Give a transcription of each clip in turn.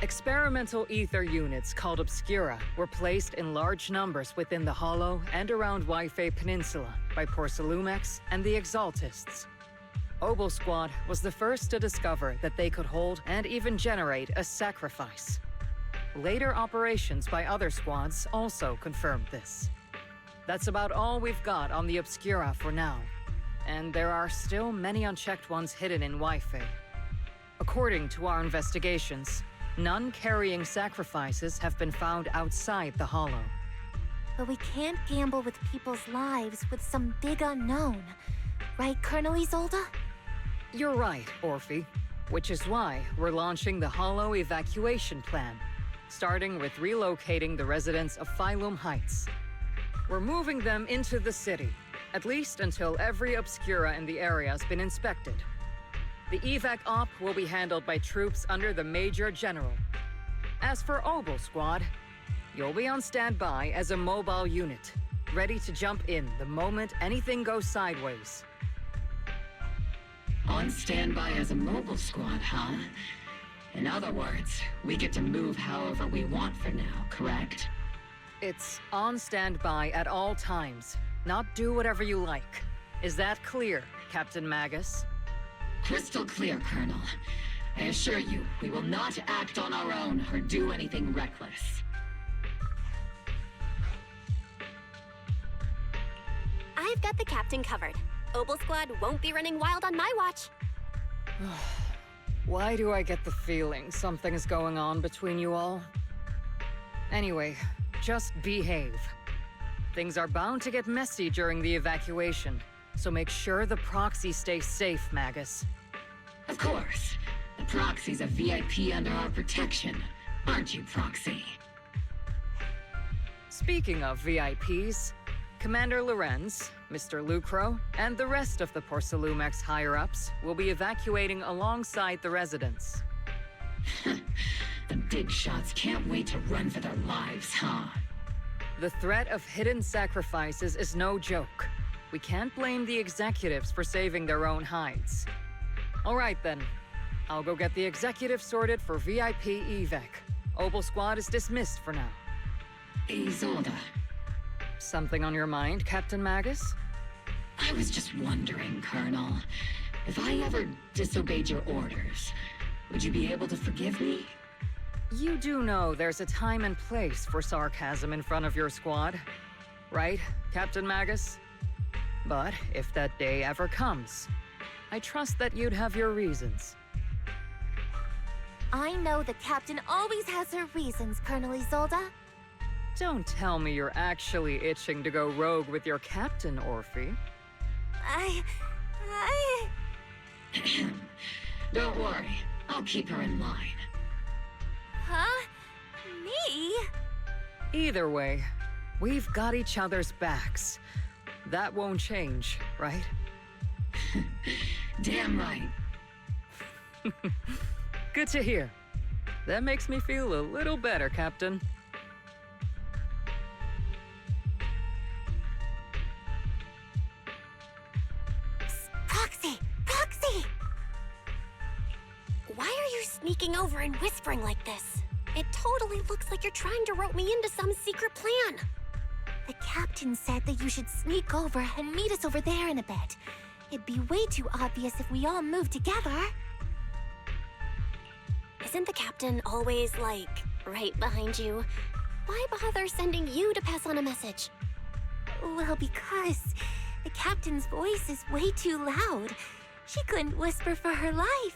Experimental ether units called Obscura were placed in large numbers within the Hollow and around Waifei Peninsula by Porcelumex and the Exaltists. Obel Squad was the first to discover that they could hold and even generate a sacrifice. Later operations by other squads also confirmed this. That's about all we've got on the Obscura for now, and there are still many unchecked ones hidden in Waifei. According to our investigations, none carrying sacrifices have been found outside the Hollow. But we can't gamble with people's lives with some big unknown. Right, Colonel Isolde? You're right, Orphe. Which is why we're launching the Hollow evacuation plan, starting with relocating the residents of Phylum Heights. We're moving them into the city, at least until every Obscura in the area has been inspected. The evac op will be handled by troops under the Major General. As for Obel Squad, you'll be on standby as a mobile unit, ready to jump in the moment anything goes sideways. On standby as a mobile squad, huh? In other words, we get to move however we want for now, correct? It's on standby at all times, not do whatever you like. Is that clear, Captain Magus? Crystal clear, Colonel. I assure you, we will not act on our own or do anything reckless. I've got the captain covered. Obel Squad won't be running wild on my watch. Why do I get the feeling something is going on between you all? Anyway, just behave. Things are bound to get messy during the evacuation, so make sure the proxy stays safe, Magus. Of course. The Proxy's a VIP under our protection, aren't you, Proxy? Speaking of VIPs, Commander Lorenz, Mr. Lucro, and the rest of the Porcelumex higher-ups will be evacuating alongside the residents. The big shots can't wait to run for their lives, huh? The threat of hidden sacrifices is no joke. We can't blame the executives for saving their own hides. All right then. I'll go get the executive sorted for VIP evac. Obel Squad is dismissed for now. Isolde. Something on your mind, Captain Magus? I was just wondering, Colonel. If I ever disobeyed your orders, would you be able to forgive me? You do know there's a time and place for sarcasm in front of your squad, right, Captain Magus? But if that day ever comes, I trust that you'd have your reasons. I know the captain always has her reasons, Colonel Isolde. Don't tell me you're actually itching to go rogue with your captain, Orphe. Don't worry, I'll keep her in line. Huh? Me? Either way, we've got each other's backs. That won't change, right? Damn right. Good to hear. That makes me feel a little better, Captain. Proxy! Proxy! Why are you sneaking over and whispering like this? It totally looks like you're trying to rope me into some secret plan. The captain said that you should sneak over and meet us over there in a bit. It'd be way too obvious if we all moved together. Isn't the captain always, like, right behind you? Why bother sending you to pass on a message? Well, because the captain's voice is way too loud. She couldn't whisper for her life.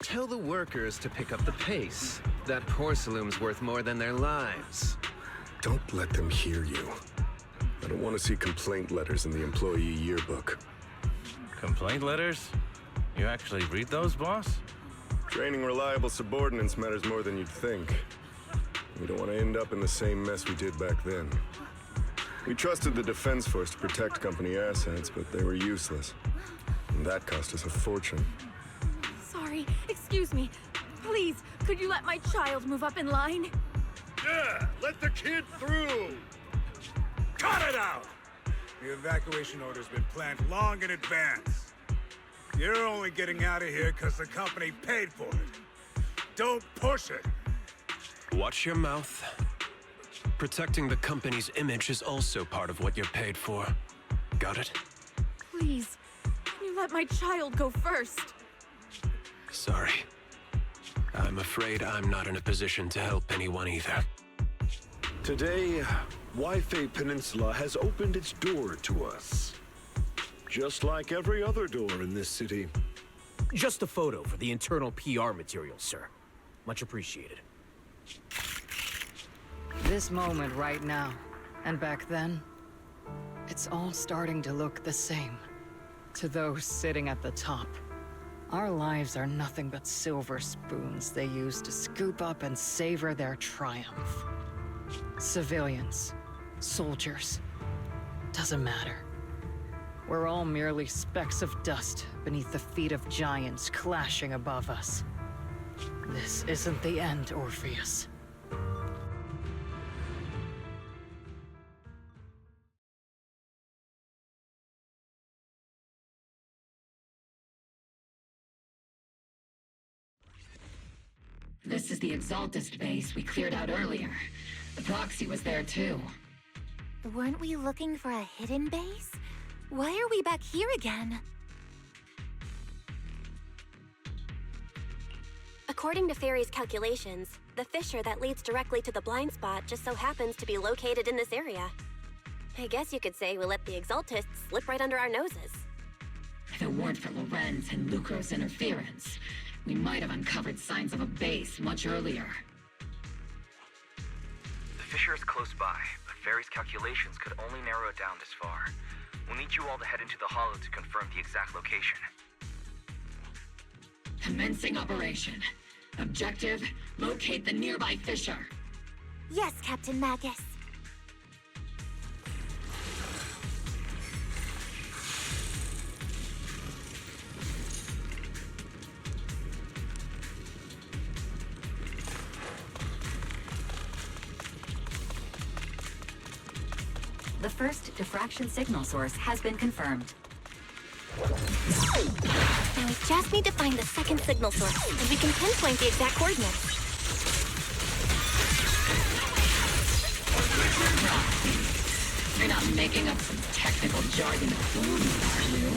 Tell the workers to pick up the pace. That porcelain's worth more than their lives. Don't let them hear you. I don't want to see complaint letters in the employee yearbook. Complaint letters? You actually read those, boss? Training reliable subordinates matters more than you'd think. We don't want to end up in the same mess we did back then. We trusted the Defense Force to protect company assets, but they were useless. And that cost us a fortune. Sorry, excuse me. Please, could you let my child move up in line? Yeah, let the kid through! Cut it out! The evacuation order's been planned long in advance. You're only getting out of here because the company paid for it. Don't push it! Watch your mouth. Protecting the company's image is also part of what you're paid for. Got it? Please, can you let my child go first? Sorry. I'm afraid I'm not in a position to help anyone either. Today, Wi-Fi Peninsula has opened its door to us. Just like every other door in this city. Just a photo for the internal PR material, sir. Much appreciated. This moment right now, and back then, it's all starting to look the same. To those sitting at the top, our lives are nothing but silver spoons they use to scoop up and savor their triumph. Civilians, soldiers, doesn't matter. We're all merely specks of dust beneath the feet of giants clashing above us. This isn't the end, Orpheus. This is the Exaltist base we cleared out earlier. The proxy was there too. Weren't we looking for a hidden base? Why are we back here again? According to Fairy's calculations, the fissure that leads directly to the blind spot just so happens to be located in this area. I guess you could say we let the Exaltists slip right under our noses. If it weren't for Lorenz and Lucro's interference, we might have uncovered signs of a base much earlier. The fissure is close by, but Fairy's calculations could only narrow it down this far. We'll need you all to head into the hollow to confirm the exact location. Commencing operation. Objective, locate the nearby fissure. Yes, Captain Magus. The first diffraction signal source has been confirmed. Now we just need to find the second signal source, and we can pinpoint the exact coordinates. You're not making up some technical jargon to fool me, are you?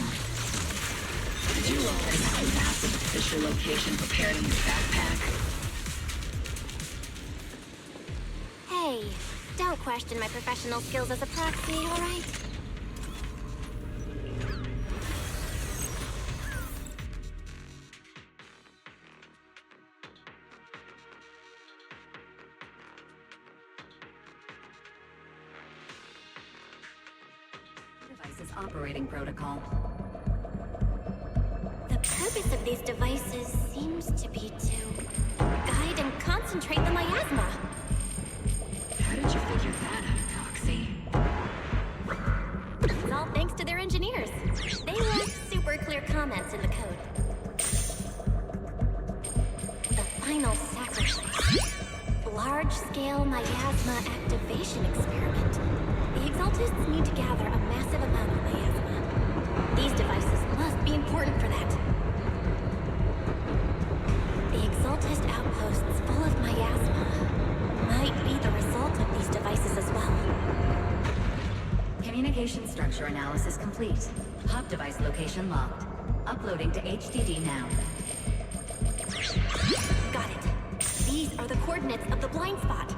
Did you already have a massive fissure location prepared in your backpack? Hey, don't question my professional skills as a proxy, all right? Device's operating protocol. The purpose of these devices seems to be to guide and concentrate the miasma. How did you figure that out, Proxy? It's all thanks to their engineers. They left super clear comments in the code. The final sacrifice. Large-scale miasma activation experiment. The Exaltists need to gather a massive amount of miasma. These devices must be important for that. The Exaltist outposts full of miasma might be the result of these devices as well. Communication structure analysis complete. Hop device location locked. Uploading to HDD now. Got it. These are the coordinates of the blind spot.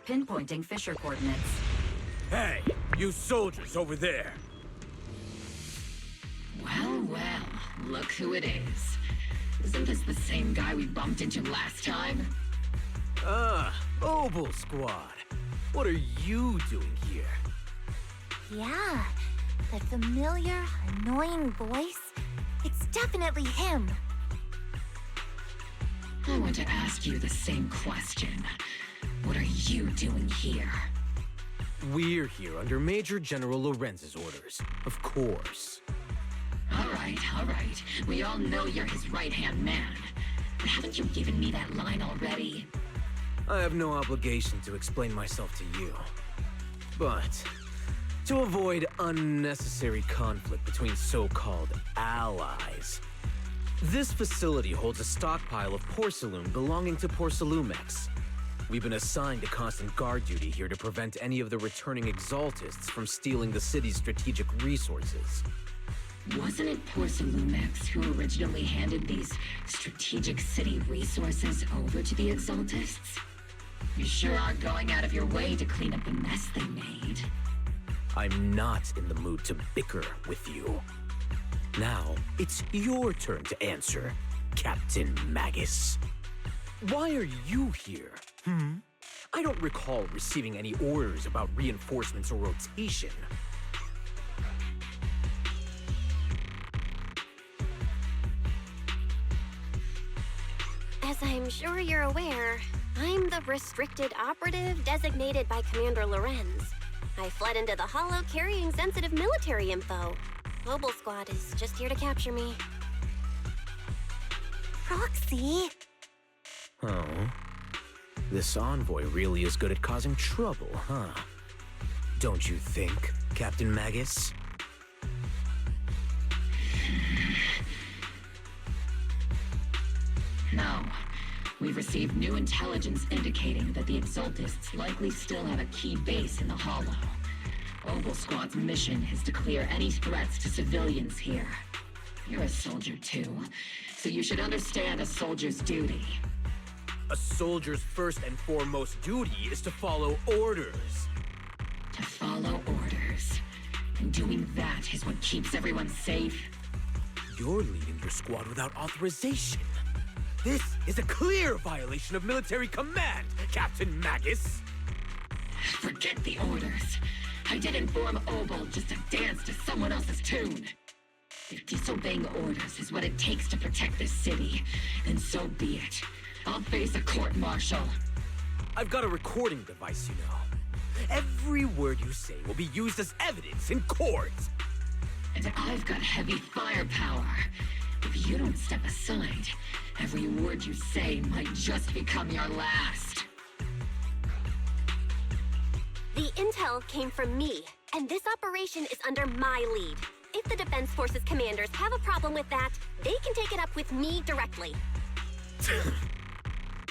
Pinpointing fissure coordinates. Hey, you soldiers over there! Well, well, look who it is. Isn't this the same guy we bumped into last time? Obel Squad. What are you doing here? Yeah, that familiar, annoying voice. It's definitely him. I want to ask you the same question. What are you doing here? We're here under Major General Lorenz's orders, of course. All right. We all know you're his right-hand man. But haven't you given me that line already? I have no obligation to explain myself to you. But to avoid unnecessary conflict between so-called allies, this facility holds a stockpile of porcelain belonging to Porcelumex. We've been assigned to constant guard duty here to prevent any of the returning exaltists from stealing the city's strategic resources. Wasn't it Porcelumex who originally handed these strategic city resources over to the exaltists? You sure are going out of your way to clean up the mess they made. I'm not in the mood to bicker with you. Now, it's your turn to answer, Captain Magus. Why are you here? I don't recall receiving any orders about reinforcements or rotation. As I'm sure you're aware, I'm the restricted operative designated by Commander Lorenz. I fled into the Hollow carrying sensitive military info. Mobile Squad is just here to capture me. Proxy? Oh. This envoy really is good at causing trouble, huh? Don't you think, Captain Magus? No. We've received new intelligence indicating that the Exaltists likely still have a key base in the Hollow. Obel Squad's mission is to clear any threats to civilians here. You're a soldier too, so you should understand a soldier's duty. A soldier's first and foremost duty is to follow orders. To follow orders. And doing that is what keeps everyone safe. You're leading your squad without authorization. This is a clear violation of military command, Captain Magus! Forget the orders. I didn't form Obel just to dance to someone else's tune. If disobeying orders is what it takes to protect this city, then so be it. I'll face a court-martial. I've got a recording device, you know. Every word you say will be used as evidence in court. And I've got heavy firepower. If you don't step aside, every word you say might just become your last. The intel came from me, and this operation is under my lead. If the Defense Forces commanders have a problem with that, they can take it up with me directly.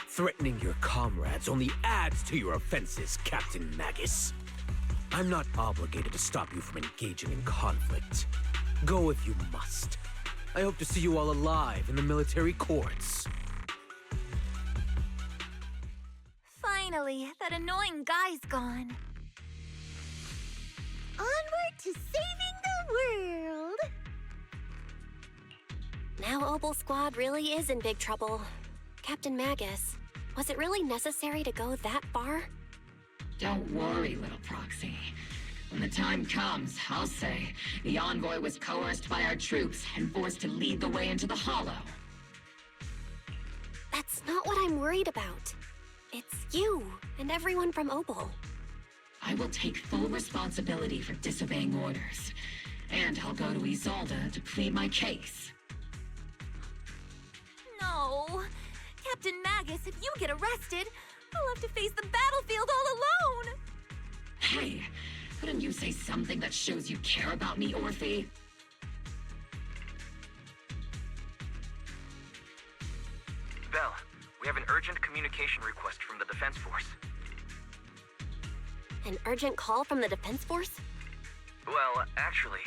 Threatening your comrades only adds to your offenses, Captain Magus. I'm not obligated to stop you from engaging in conflict. Go if you must. I hope to see you all alive in the military courts. Finally, that annoying guy's gone. Onward to saving the world! Now Obel Squad really is in big trouble. Captain Magus, was it really necessary to go that far? Don't worry, little proxy. When the time comes, I'll say the envoy was coerced by our troops and forced to lead the way into the Hollow. That's not what I'm worried about. It's you and everyone from Obel. I will take full responsibility for disobeying orders, and I'll go to Isolde to plead my case. No! Captain Magus, if you get arrested, I'll have to face the battlefield all alone! Hey, couldn't you say something that shows you care about me, Orphe? Belle, we have an urgent communication request from the Defense Force. An urgent call from the Defense Force? Well, actually,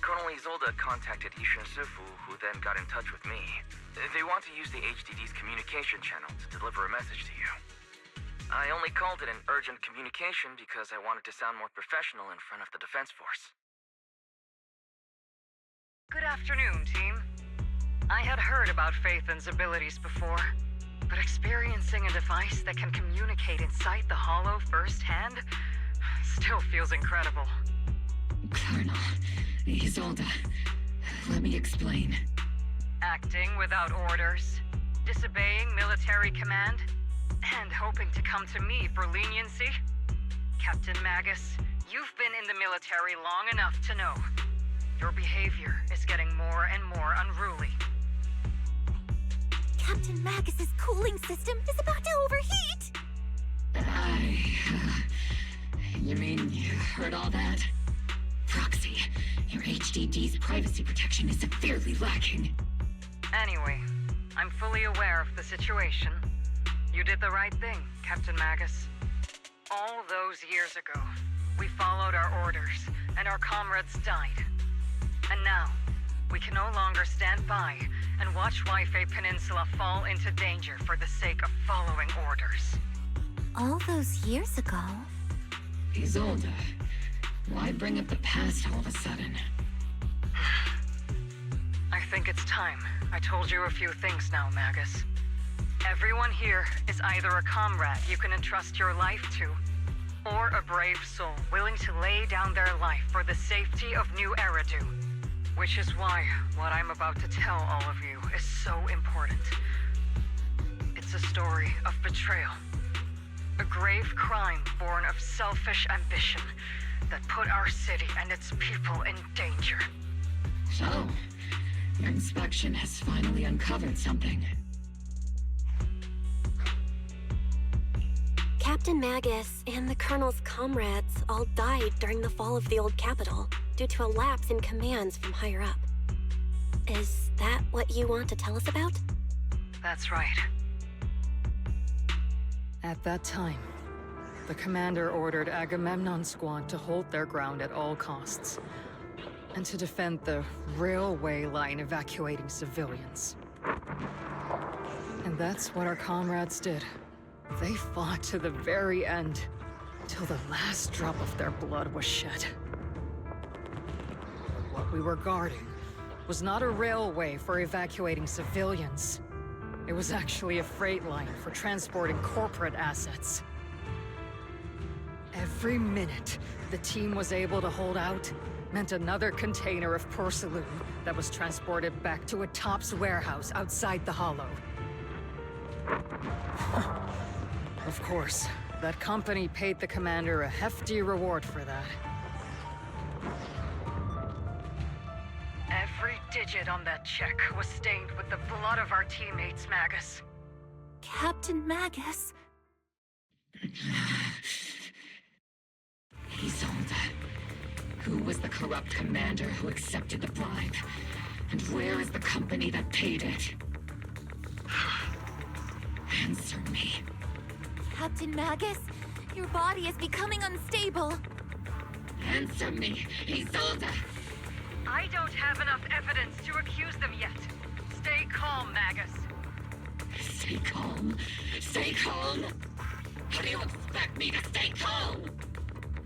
Colonel Isolde contacted Ishin Sifu, who then got in touch with me. They want to use the HDD's communication channel to deliver a message to you. I only called it an urgent communication because I wanted to sound more professional in front of the Defense Force. Good afternoon, team. I had heard about Phaethon's abilities before, but experiencing a device that can communicate inside the Hollow firsthand still feels incredible. Colonel, Isolde, let me explain. Acting without orders, disobeying military command, and hoping to come to me for leniency? Captain Magus, you've been in the military long enough to know. Your behavior is getting more and more unruly. Captain Magus's cooling system is about to overheat! You mean you heard all that? Proxy, your HDD's privacy protection is severely lacking. Anyway, I'm fully aware of the situation. You did the right thing, Captain Magus. All those years ago, we followed our orders, and our comrades died. And now, we can no longer stand by and watch Wi-Fi Peninsula fall into danger for the sake of following orders. All those years ago? Isolde, why bring up the past all of a sudden? I think it's time I told you a few things now, Magus. Everyone here is either a comrade you can entrust your life to, or a brave soul willing to lay down their life for the safety of New Eridu. Which is why what I'm about to tell all of you is so important. It's a story of betrayal. A grave crime born of selfish ambition that put our city and its people in danger. So, your inspection has finally uncovered something. Captain Magus and the Colonel's comrades all died during the fall of the old capital due to a lapse in commands from higher up. Is that what you want to tell us about? That's right. At that time, the commander ordered Agamemnon's squad to hold their ground at all costs, and to defend the railway line evacuating civilians. And that's what our comrades did. They fought to the very end, till the last drop of their blood was shed. What we were guarding was not a railway for evacuating civilians. It was actually a freight line for transporting corporate assets. Every minute the team was able to hold out meant another container of porcelain that was transported back to a Topps warehouse outside the Hollow. Of course, that company paid the commander a hefty reward for that. Every digit on that check was stained with the blood of our teammates, Magus. Captain Magus? Isolde, who was the corrupt commander who accepted the bribe? And where is the company that paid it? Answer me. Captain Magus, your body is becoming unstable. Answer me, Isolde! I don't have enough evidence to accuse them yet. Stay calm, Magus. Stay calm? Stay calm? How do you expect me to stay calm?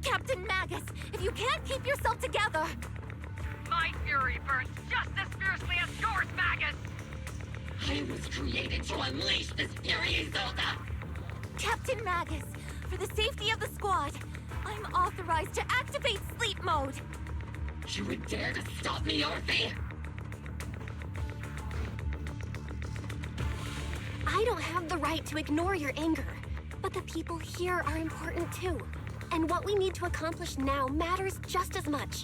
Captain Magus, if you can't keep yourself together... My fury burns just as fiercely as yours, Magus! I was created to unleash this fury, Isolde! Captain Magus, for the safety of the squad, I'm authorized to activate sleep mode. You would dare to stop me, Orphe? I don't have the right to ignore your anger, but the people here are important too. And what we need to accomplish now matters just as much.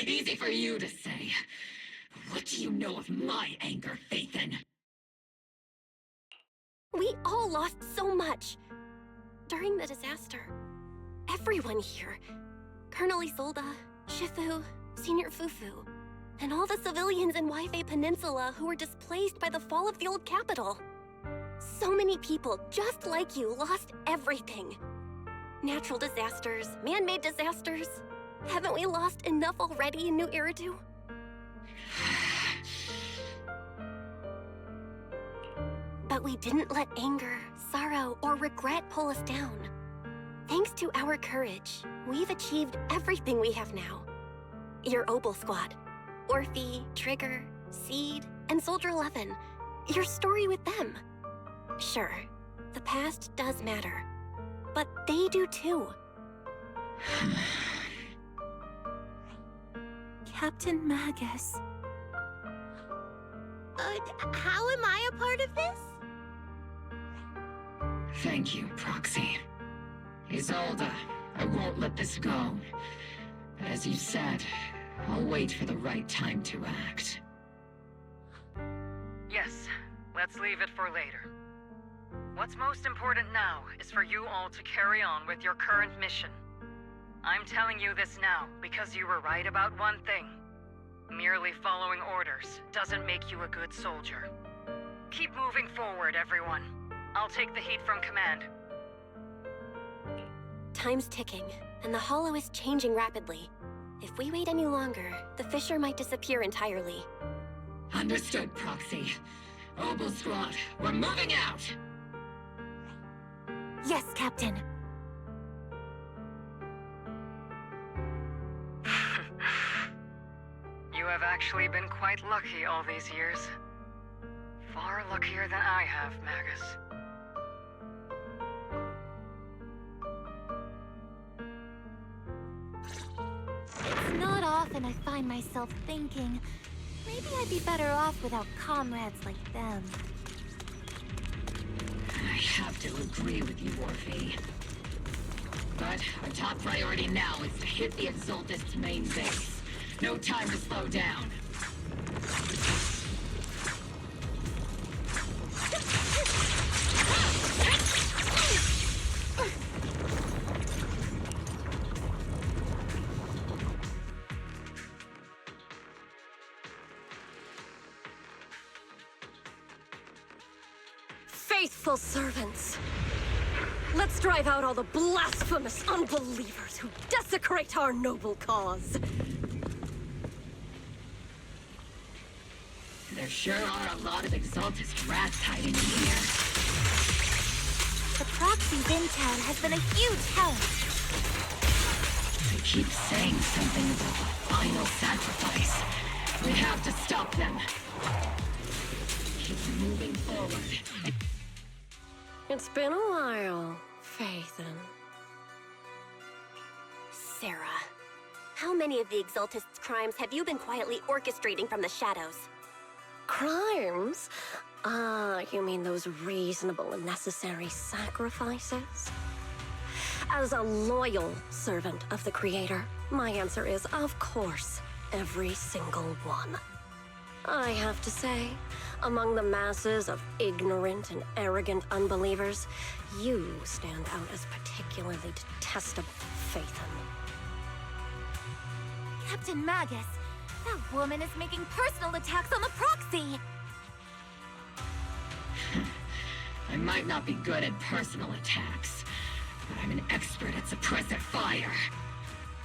Easy for you to say. What do you know of my anger, Phaethon? We all lost so much. During the disaster, everyone here, Colonel Isolde, Shifu, Senior Fufu, and all the civilians in Wi-Fi Peninsula who were displaced by the fall of the old capital. So many people, just like you, lost everything. Natural disasters, man-made disasters. Haven't we lost enough already in New Eridu? But we didn't let anger, sorrow, or regret pull us down. Thanks to our courage, we've achieved everything we have now. Your Obel Squad, Orphe, Trigger, Seed, and Soldier 11. Your story with them. Sure, the past does matter, but they do too. Captain Magus. How am I a part of this? Thank you, Proxy. Isolde, I won't let this go. But as you said, I'll wait for the right time to act. Yes, let's leave it for later. What's most important now is for you all to carry on with your current mission. I'm telling you this now because you were right about one thing. Merely following orders doesn't make you a good soldier. Keep moving forward, everyone. I'll take the heat from command. Time's ticking, and the Hollow is changing rapidly. If we wait any longer, the fissure might disappear entirely. Understood, Proxy. Obel Squad, we're moving out! Yes, Captain. You have actually been quite lucky all these years. Far luckier than I have, Magus. It's not often I find myself thinking, maybe I'd be better off without comrades like them. I have to agree with you, Orphe. But our top priority now is to hit the Exaltist's main base. No time to slow down. Faithful servants. Let's drive out all the blasphemous unbelievers who desecrate our noble cause. There sure are a lot of Exaltist rats hiding in here. The Proxy's intel has been a huge help. They keep saying something about the final sacrifice. We have to stop them. Keep moving forward. It's been a while, Phaethon. Sarah, how many of the Exaltist's crimes have you been quietly orchestrating from the shadows? Crimes? Ah, you mean those reasonable and necessary sacrifices? As a loyal servant of the Creator, my answer is, of course, every single one. I have to say, among the masses of ignorant and arrogant unbelievers, you stand out as particularly detestable, Phaethon. Captain Magus, that woman is making personal attacks on the Proxy! I might not be good at personal attacks, but I'm an expert at suppressive fire.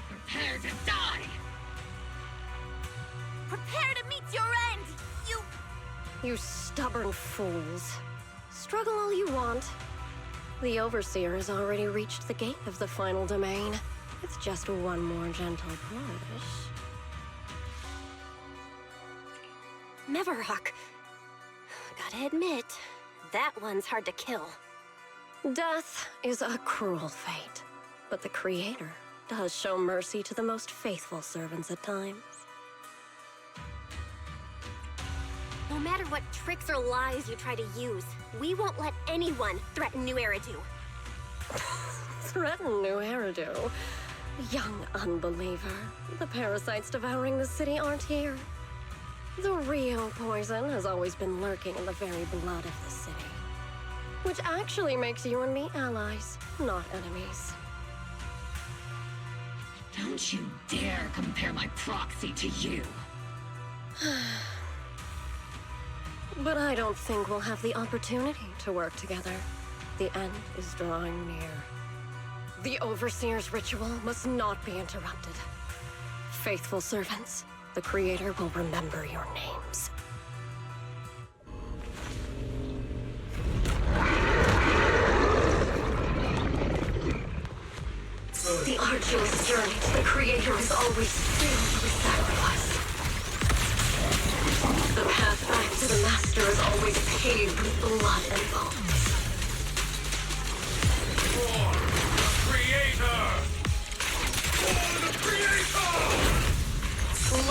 Prepare to die! Prepare to meet your end, You stubborn fools. Struggle all you want. The Overseer has already reached the gate of the final domain. It's just one more gentle push. Neverhawk. Gotta admit, that one's hard to kill. Death is a cruel fate, but the Creator does show mercy to the most faithful servants at times. No matter what tricks or lies you try to use, we won't let anyone threaten New Eridu. Threaten New Eridu? Young unbeliever. The parasites devouring the city aren't here. The real poison has always been lurking in the very blood of the city. Which actually makes you and me allies, not enemies. Don't you dare compare my Proxy to you. But I don't think we'll have the opportunity to work together. The end is drawing near. The Overseer's ritual must not be interrupted. Faithful servants, the Creator will remember your names. tumultuous journey to the Creator is always filled with sacrifice. The path back to the Master is always paved with blood and bones. For the Creator! For the Creator!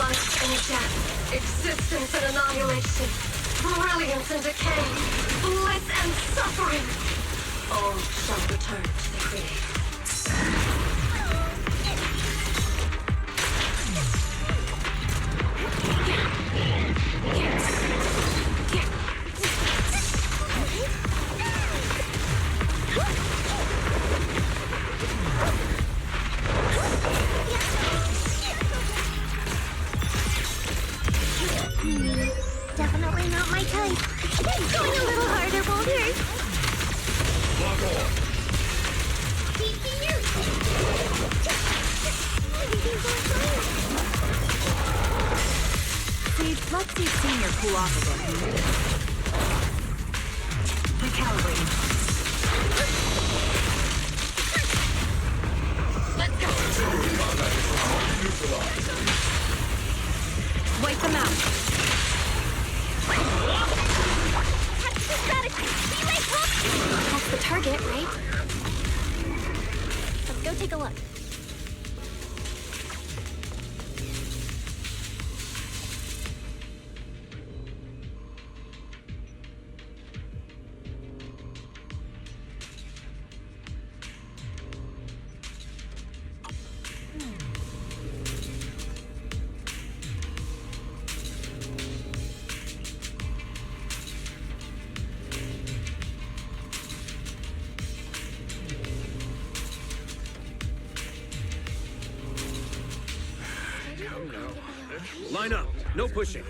Life and death, existence and annihilation, brilliance and decay, bliss and suffering, all shall return to the Creator. Definitely not my type. Going a little harder, Boulder. Sage, let's see Senior cool off a bit. Recalibrating. Let's go! Wipe them out. That's the target, right? Let's go take a look. Line up. No pushing.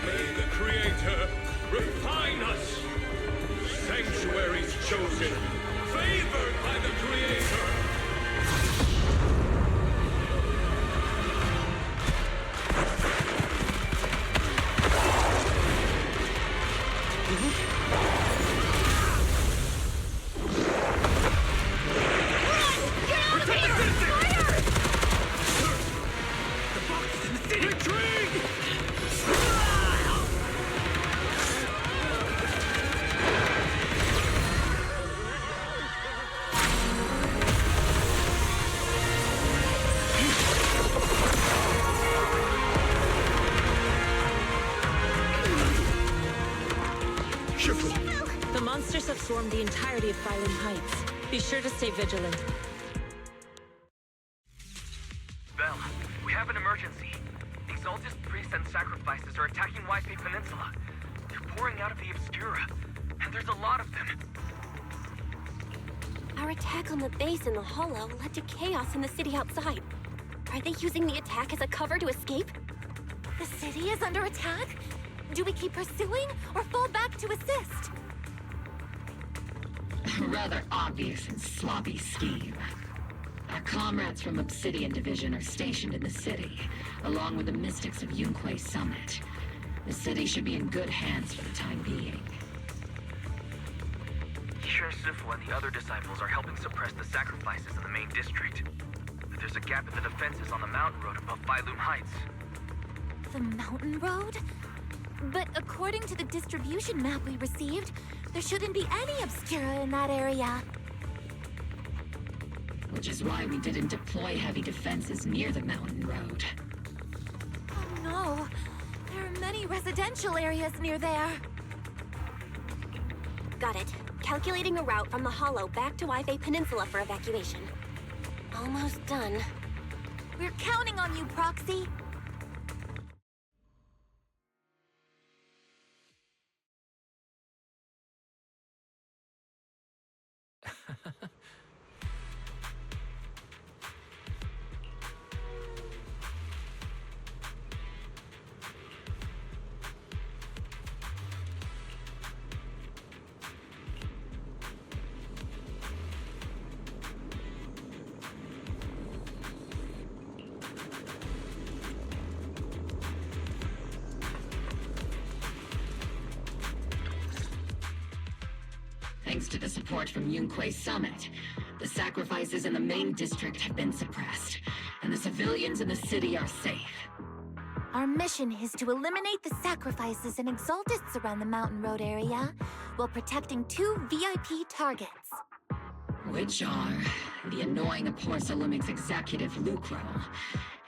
May the Creator refine us! Sanctuaries chosen, favored by the Creator! The monsters have swarmed the entirety of Phylum Heights. Be sure to stay vigilant. Belle, we have an emergency. The Exaltist priests and sacrifices are attacking Wi-Fi Peninsula. They're pouring out of the Obscura, and there's a lot of them. Our attack on the base in the Hollow led to chaos in the city outside. Are they using the attack as a cover to escape? The city is under attack? Do we keep pursuing or fall back to assist? Rather obvious and sloppy scheme. Our comrades from Obsidian Division are stationed in the city, along with the mystics of Yunque Summit. The city should be in good hands for the time being. Isher Sifu and the other disciples are helping suppress the sacrifices in the main district. But there's a gap in the defenses on the mountain road above Phylum Heights. The mountain road? But according to the distribution map we received, there shouldn't be any Obscura in that area. Which is why we didn't deploy heavy defenses near the mountain road. Oh no, there are many residential areas near there. Got it. Calculating a route from the Hollow back to Wi-Fi Peninsula for evacuation. Almost done. We're counting on you, Proxy. thanks to the support from Yunque's summit, the sacrifices in the main district have been suppressed, and the civilians in the city are safe. Our mission is to eliminate the sacrifices and exaltists around the Mountain Road area while protecting 2 VIP targets. Which are the annoying Porcelumix executive Lucro,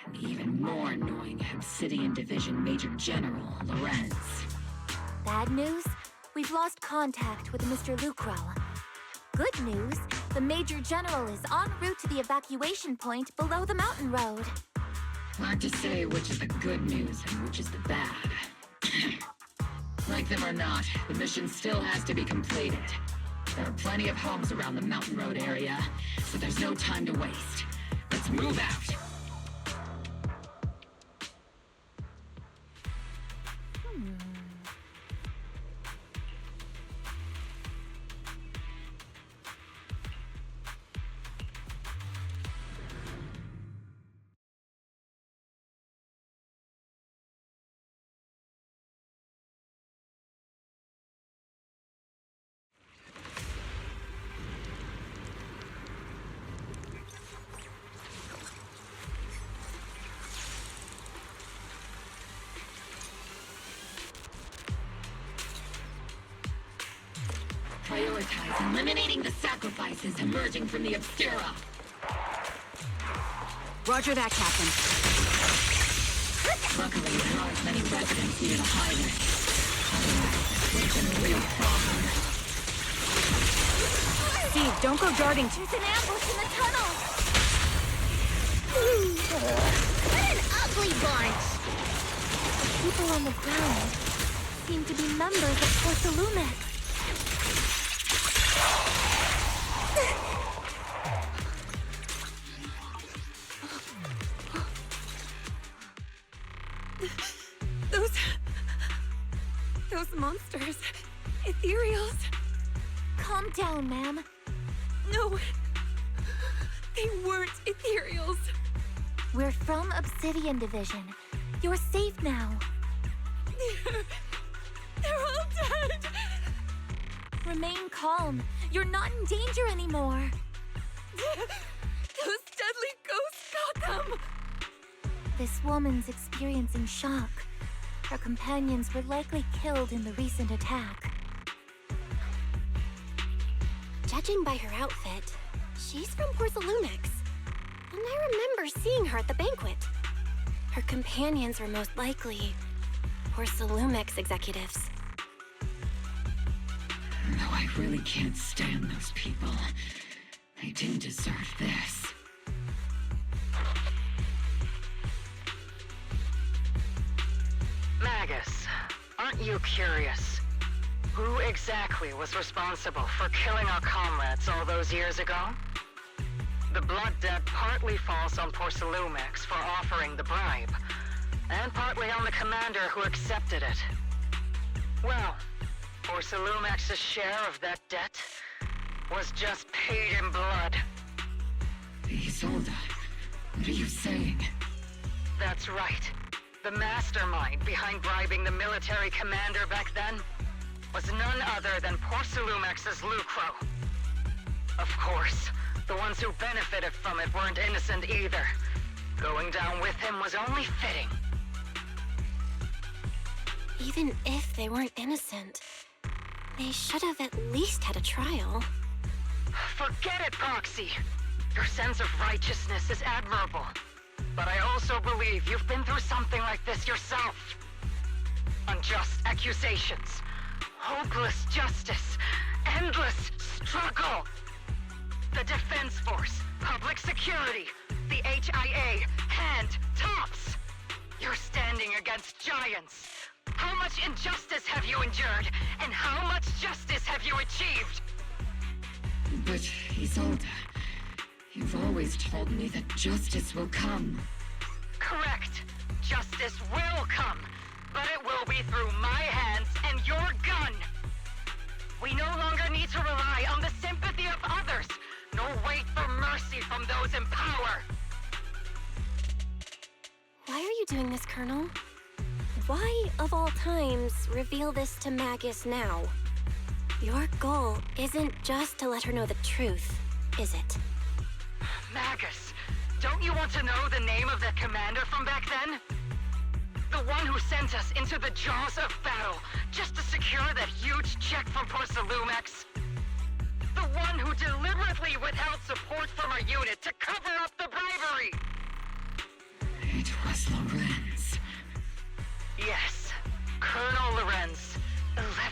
and the even more annoying Obsidian Division Major General Lorenz. Bad news? We've lost contact with Mr. Lucro. Good news, the Major General is en route to the evacuation point below the Mountain Road. Hard to say which is the good news and which is the bad. Like them or not, the mission still has to be completed. There are plenty of homes around the Mountain Road area, so there's no time to waste. Let's move out! Prioritize eliminating the sacrifices emerging from the Obscura. Roger that, Captain. Luckily, there aren't many residents near the highway. Otherwise, this would have been a real problem. Steve, don't go darting. There's an ambush in the tunnel! What an ugly bunch! The people on the ground seem to be members of Porcelumix. Those monsters. Ethereals. Calm down, ma'am. No. They weren't ethereals. We're from Obsidian Division. You're safe now. They're all dead. Remain calm. You're not in danger anymore. Those deadly ghosts got them. This woman's experiencing shock. Her companions were likely killed in the recent attack. Judging by her outfit, she's from Porcelumix. And I remember seeing her at the banquet. Her companions were most likely Porcelumix executives. No, I really can't stand those people. They didn't deserve this. Magus, aren't you curious? Who exactly was responsible for killing our comrades all those years ago? The blood debt partly falls on Porcelumix for offering the bribe, and partly on the commander who accepted it. Well, Porcelumix's share of that debt was just paid in blood. Isolde, what are you saying? That's right. The mastermind behind bribing the military commander back then was none other than Porcelumix's Lucro. Of course, the ones who benefited from it weren't innocent either. Going down with him was only fitting. Even if they weren't innocent, they should have at least had a trial. Forget it, Proxy. Your sense of righteousness is admirable. But I also believe you've been through something like this yourself. Unjust accusations, hopeless justice, endless struggle. The Defense Force, public security, the HIA, and tops. You're standing against giants. How much injustice have you endured, and how much justice have you achieved? But, Isolde, you've always told me that justice will come. Correct. Justice will come, but it will be through my hands and your gun. We no longer need to rely on the sympathy of others, nor wait for mercy from those in power. Why are you doing this, Colonel? Why, of all times, reveal this to Magus now? Your goal isn't just to let her know the truth, is it? Magus, don't you want to know the name of that commander from back then? The one who sent us into the jaws of battle just to secure that huge check from Porcelumex? The one who deliberately withheld support from our unit to cover up the bribery! It was Lorenz. Yes, Colonel Lorenz,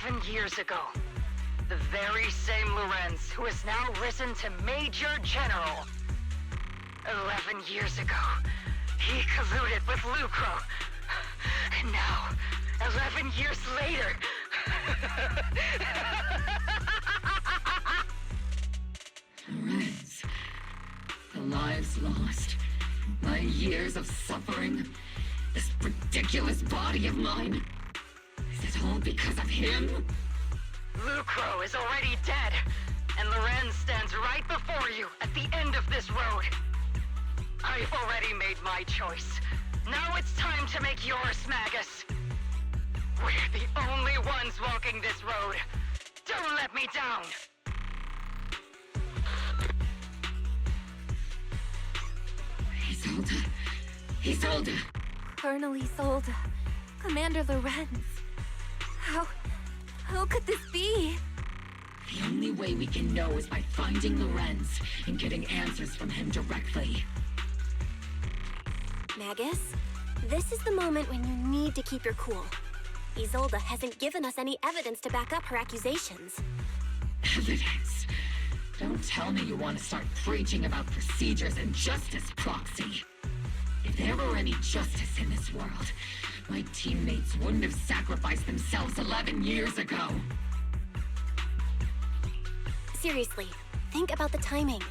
11 years ago. The very same Lorenz who has now risen to Major General. 11 years ago, he colluded with Lucro. And now, 11 years later... Lorenz. The lives lost. My years of suffering. This ridiculous body of mine. Is it all because of him? Lucro is already dead, and Lorenz stands right before you at the end of this road. I've already made my choice. Now it's time to make yours, Magus. We're the only ones walking this road. Don't let me down. Isolde. Isolde. Colonel Isolde. Commander Lorenz. How could this be? The only way we can know is by finding Lorenz and getting answers from him directly. Magus, this is the moment when you need to keep your cool. Isolde hasn't given us any evidence to back up her accusations. Evidence? Don't tell me you want to start preaching about procedures and justice, Proxy. If there were any justice in this world, my teammates wouldn't have sacrificed themselves 11 years ago. Seriously, think about the timing.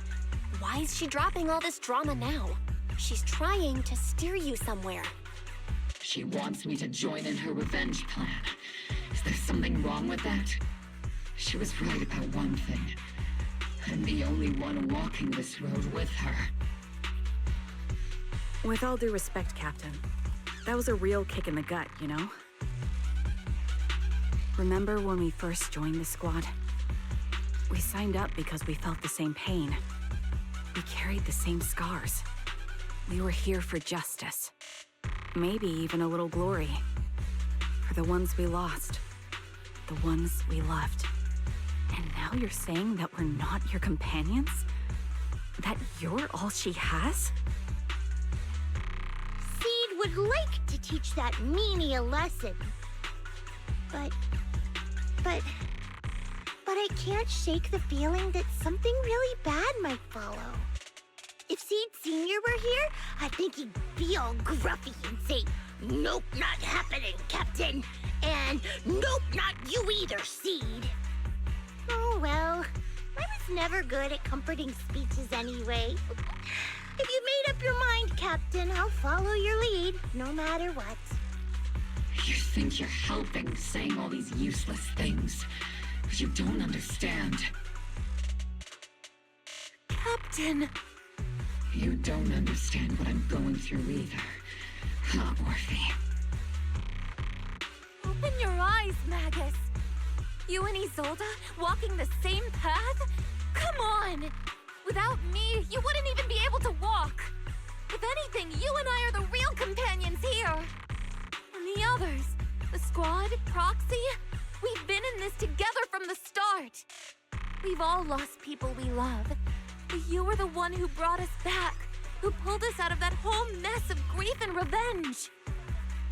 Why is she dropping all this drama now? She's trying to steer you somewhere. She wants me to join in her revenge plan. Is there something wrong with that? She was right about one thing. I'm the only one walking this road with her. With all due respect, Captain, that was a real kick in the gut, you know? Remember when we first joined the squad? We signed up because we felt the same pain. We carried the same scars. We were here for justice. Maybe even a little glory. For the ones we lost. The ones we loved. And now you're saying that we're not your companions? That you're all she has? Seed would like to teach that meanie a lesson. But I can't shake the feeling that something really bad might follow. If Seed Sr. were here, I think he'd be all gruffy and say, "Nope, not happening, Captain." And "Nope, not you either, Seed." Oh well, I was never good at comforting speeches anyway. If you made up your mind, Captain, I'll follow your lead, no matter what. You think you're helping saying all these useless things, but you don't understand. Captain! You don't understand what I'm going through either. Huh, Orphe? Open your eyes, Magus. You and Isolde walking the same path? Come on! Without me, you wouldn't even be able to walk. If anything, you and I are the real companions here. And the others, the squad, Proxy, we've been in this together from the start. We've all lost people we love. But you were the one who brought us back, who pulled us out of that whole mess of grief and revenge.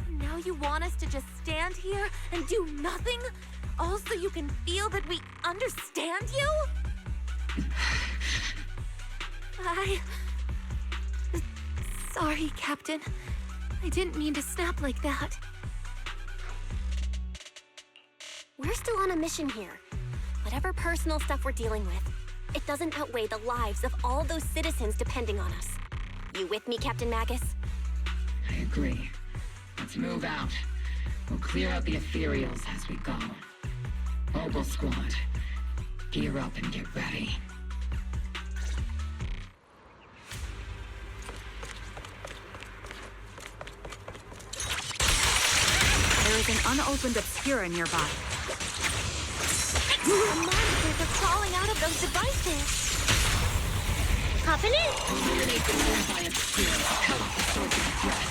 And now you want us to just stand here and do nothing? All so you can feel that we understand you? Sorry, Captain. I didn't mean to snap like that. We're still on a mission here. Whatever personal stuff we're dealing with, it doesn't outweigh the lives of all those citizens depending on us. You with me, Captain Magus? I agree. Let's move out. We'll clear out the ethereals as we go. Mobile squad, gear up and get ready. There is an unopened Obscura nearby. The monsters are crawling out of those devices. Popping in. Eliminate the nearby obscure to cut off the source of the threat.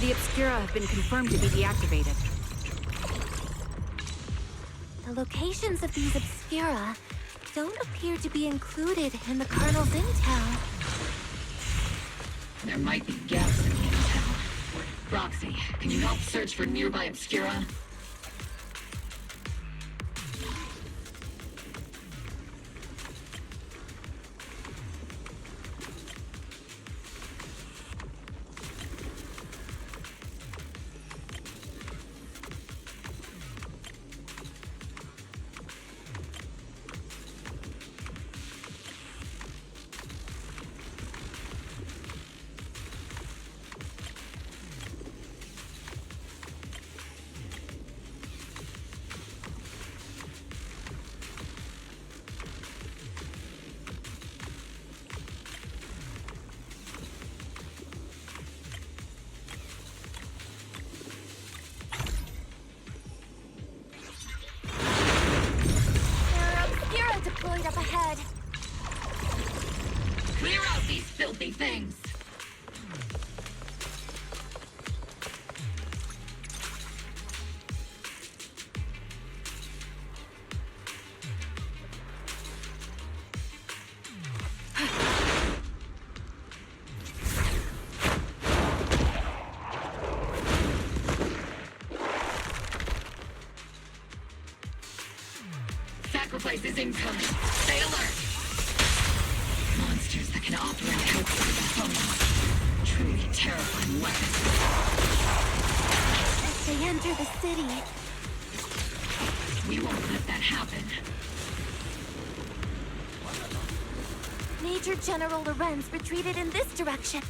The Obscura have been confirmed to be deactivated. The locations of these Obscura don't appear to be included in the Colonel's intel. There might be gaps in the intel. Roxy, can you help search for nearby Obscura? Deployed up ahead. Clear out these filthy things! Sacrifice is incoming. Stay alert. Monsters that can operate outside the home. Truly terrifying weapons. As they enter the city. We won't let that happen. Major General Lorenz retreated in this direction.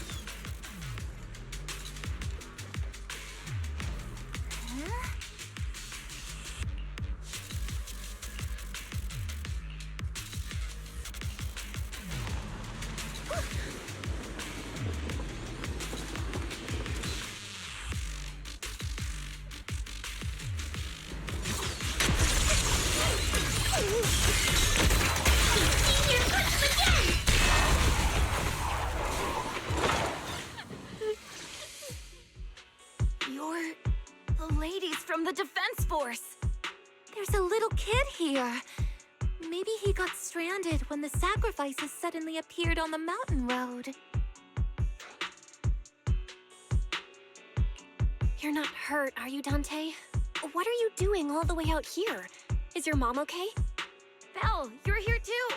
You're the ladies from the Defense Force. There's a little kid here. Maybe he got stranded when the sacrifices suddenly appeared on the mountain road. You're not hurt, are you, Dante? What are you doing all the way out here? Is your mom okay? Belle, you're here too.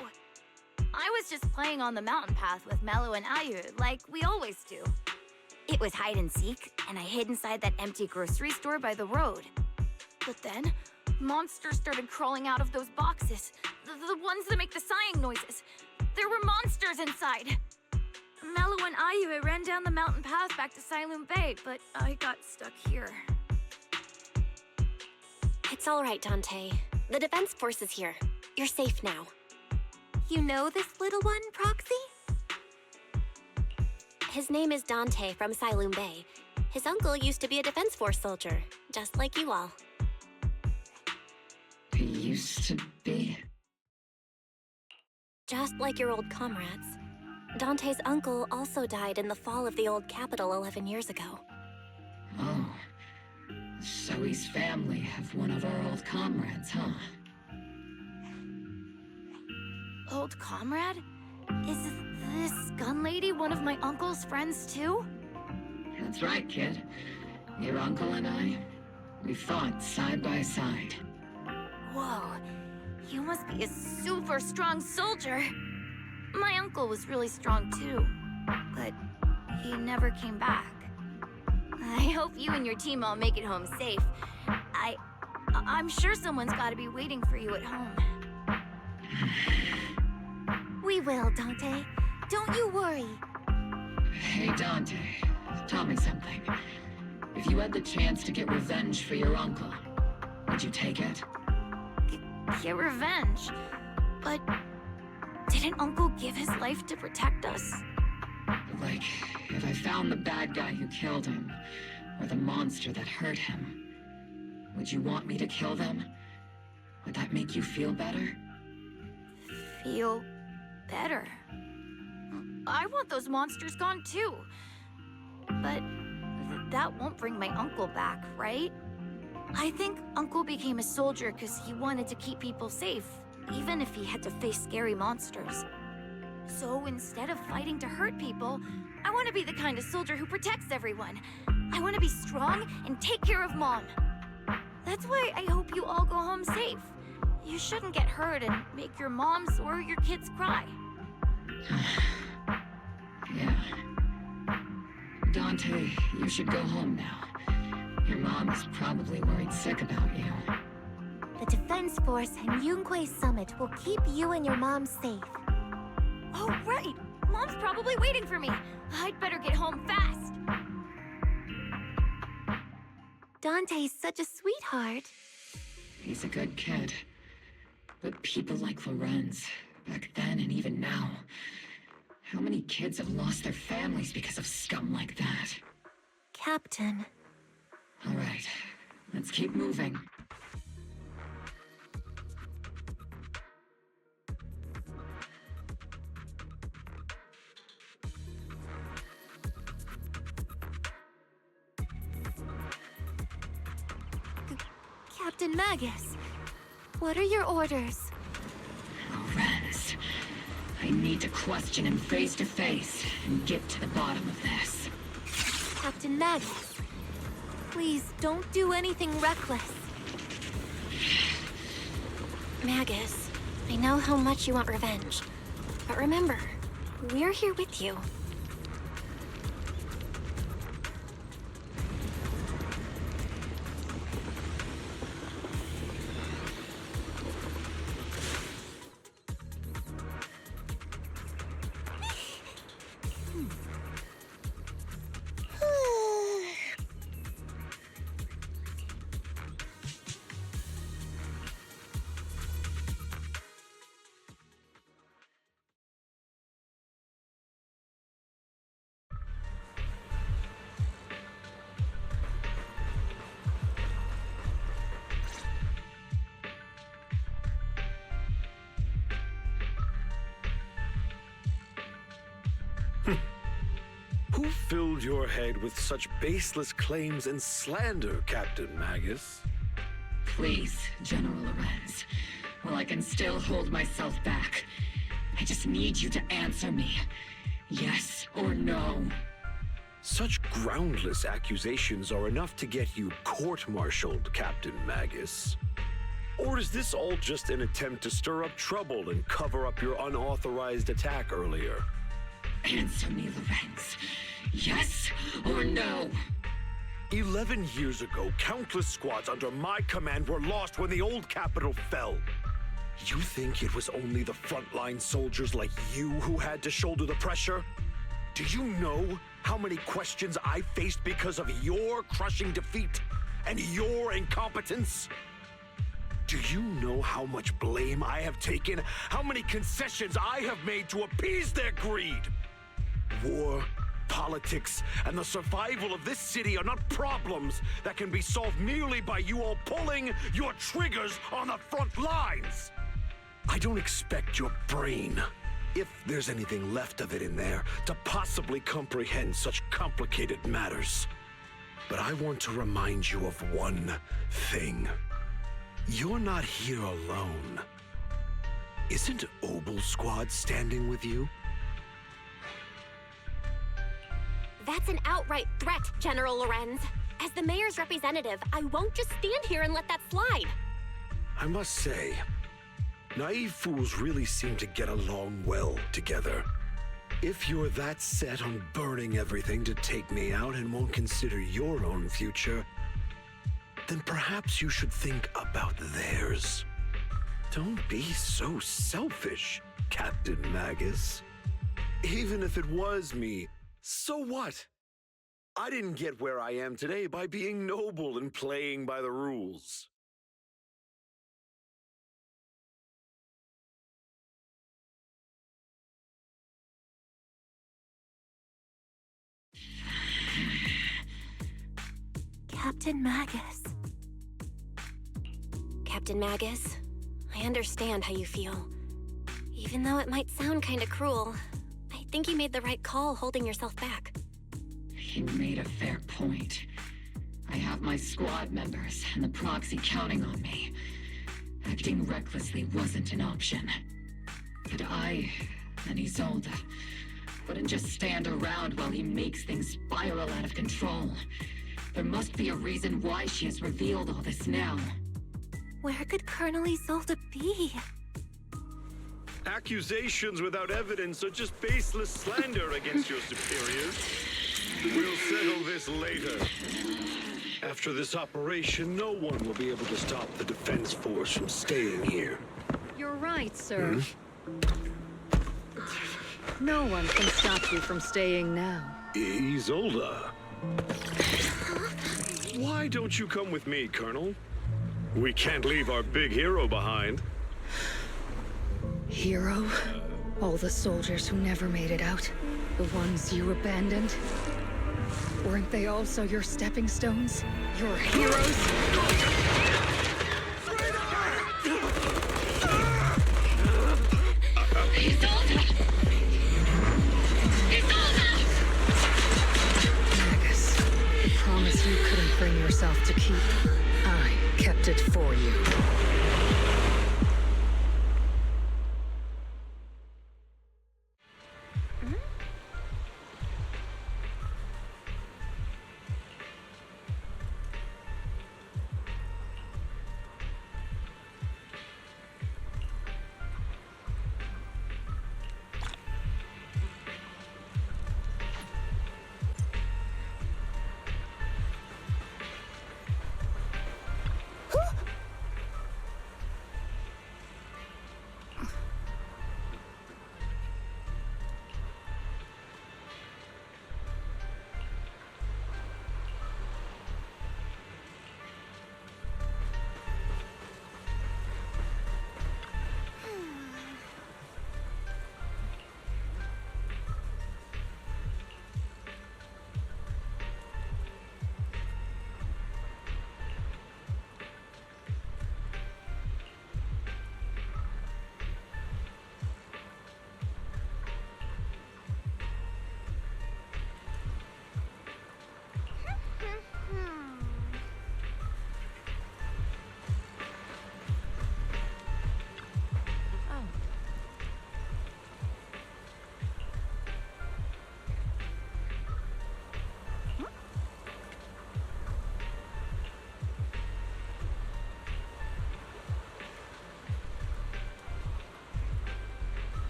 I was just playing on the mountain path with Mello and Ayu, like we always do. It was hide and seek, and I hid inside that empty grocery store by the road. But then, monsters started crawling out of those boxes. The ones that make the sighing noises. There were monsters inside. Mello and Ayu ran down the mountain path back to Silum Bay, but I got stuck here. It's all right, Dante. The Defense Force is here. You're safe now. You know this little one, Proxy? His name is Dante from Silum Bay. His uncle used to be a Defense Force soldier, just like you all. He used to be? Just like your old comrades. Dante's uncle also died in the fall of the old capital 11 years ago. Oh. Zoe's family have one of our old comrades, huh? Old comrade? Is this gun lady one of my uncle's friends too? That's right, kid. Your uncle and I, we fought side by side. Whoa, you must be a super strong soldier. My uncle was really strong too, but he never came back. I hope you and your team all make it home safe. I'm sure someone's gotta be waiting for you at home. We will, Dante. Don't you worry. Hey, Dante. Tell me something. If you had the chance to get revenge for your uncle, would you take it? Get revenge? But didn't Uncle give his life to protect us? Like, if I found the bad guy who killed him, or the monster that hurt him, would you want me to kill them? Would that make you feel better? Feel better? I want those monsters gone too. But that won't bring my uncle back, right? I think Uncle became a soldier because he wanted to keep people safe, even if he had to face scary monsters. So instead of fighting to hurt people, I want to be the kind of soldier who protects everyone. I want to be strong and take care of Mom. That's why I hope you all go home safe. You shouldn't get hurt and make your moms or your kids cry. Yeah. Dante, you should go home now. Your mom is probably worried sick about you. The Defense Force and Yunque Summit will keep you and your mom safe. Oh, right! Mom's probably waiting for me. I'd better get home fast. Dante's such a sweetheart. He's a good kid. But people like Lorenz, back then and even now, how many kids have lost their families because of scum like that? Captain. All right, let's keep moving. Captain Magus, what are your orders? Lorenz, I need to question him face to face and get to the bottom of this. Captain Magus, please don't do anything reckless. Magus, I know how much you want revenge. But remember, we're here with you. Who filled your head with such baseless claims and slander, Captain Magus? Please, General Lorenz. While I can still hold myself back, I just need you to answer me. Yes or no? Such groundless accusations are enough to get you court-martialed, Captain Magus. Or is this all just an attempt to stir up trouble and cover up your unauthorized attack earlier? Answer me, Lorenz. Yes or no? 11 years ago, countless squads under my command were lost when the old capital fell. You think it was only the frontline soldiers like you who had to shoulder the pressure? Do you know how many questions I faced because of your crushing defeat and your incompetence? Do you know how much blame I have taken? How many concessions I have made to appease their greed? War, politics, and the survival of this city are not problems that can be solved merely by you all pulling your triggers on the front lines. I don't expect your brain, if there's anything left of it in there, to possibly comprehend such complicated matters. But I want to remind you of one thing. You're not here alone. Isn't Obel Squad standing with you? That's an outright threat, General Lorenz. As the mayor's representative, I won't just stand here and let that slide. I must say, naive fools really seem to get along well together. If you're that set on burning everything to take me out and won't consider your own future, then perhaps you should think about theirs. Don't be so selfish, Captain Magus. Even if it was me, so what? I didn't get where I am today by being noble and playing by the rules. Captain Magus. Captain Magus, I understand how you feel. Even though it might sound kinda cruel, I think you made the right call holding yourself back. You made a fair point. I have my squad members and the proxy counting on me. Acting recklessly wasn't an option. But I and Isolde wouldn't just stand around while he makes things spiral out of control. There must be a reason why she has revealed all this now. Where could Colonel Isolde be? Accusations without evidence are just baseless slander against your superiors. We'll settle this later. After this operation, no one will be able to stop the defense force from staying here. You're right, sir. No one can stop you from staying now. Isolde. Why don't you come with me, Colonel? We can't leave our big hero behind. Hero? All the soldiers who never made it out? The ones you abandoned? Weren't they also your stepping stones? Your heroes? Magus, the promise you couldn't bring yourself to keep. I kept it for you.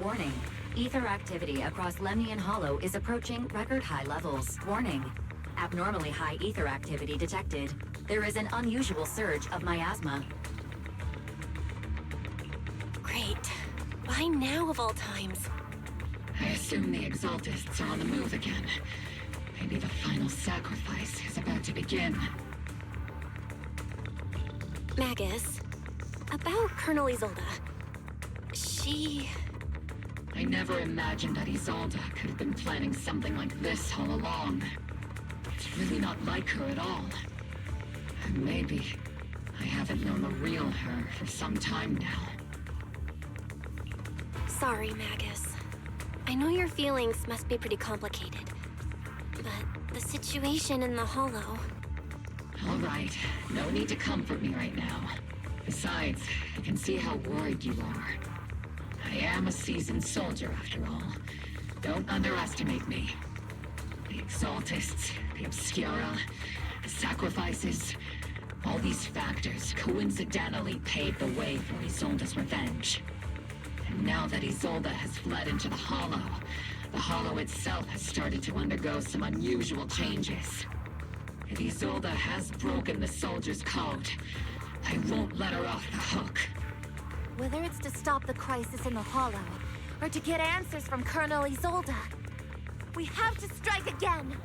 Warning. Ether activity across Lemnian Hollow is approaching record-high levels. Warning. Abnormally high ether activity detected. There is an unusual surge of miasma. Great. Why now of all times? I assume the Exaltists are on the move again. Maybe the final sacrifice is about to begin. Magus, about Colonel Isolde. She... I never imagined that Isolde could have been planning something like this all along. It's really not like her at all. And maybe I haven't known the real her for some time now. Sorry, Magus. I know your feelings must be pretty complicated. But the situation in the Hollow... All right, no need to comfort me right now. Besides, I can see how worried you are. I am a seasoned soldier, after all. Don't underestimate me. The Exaltists The Obscura, the sacrifices, all these factors coincidentally paved the way for Isolde's revenge. And now that Isolde has fled into the Hollow itself has started to undergo some unusual changes. If Isolde has broken the soldier's code, I won't let her off the hook. Whether it's to stop the crisis in the Hollow, or to get answers from Colonel Isolde, we have to strike again!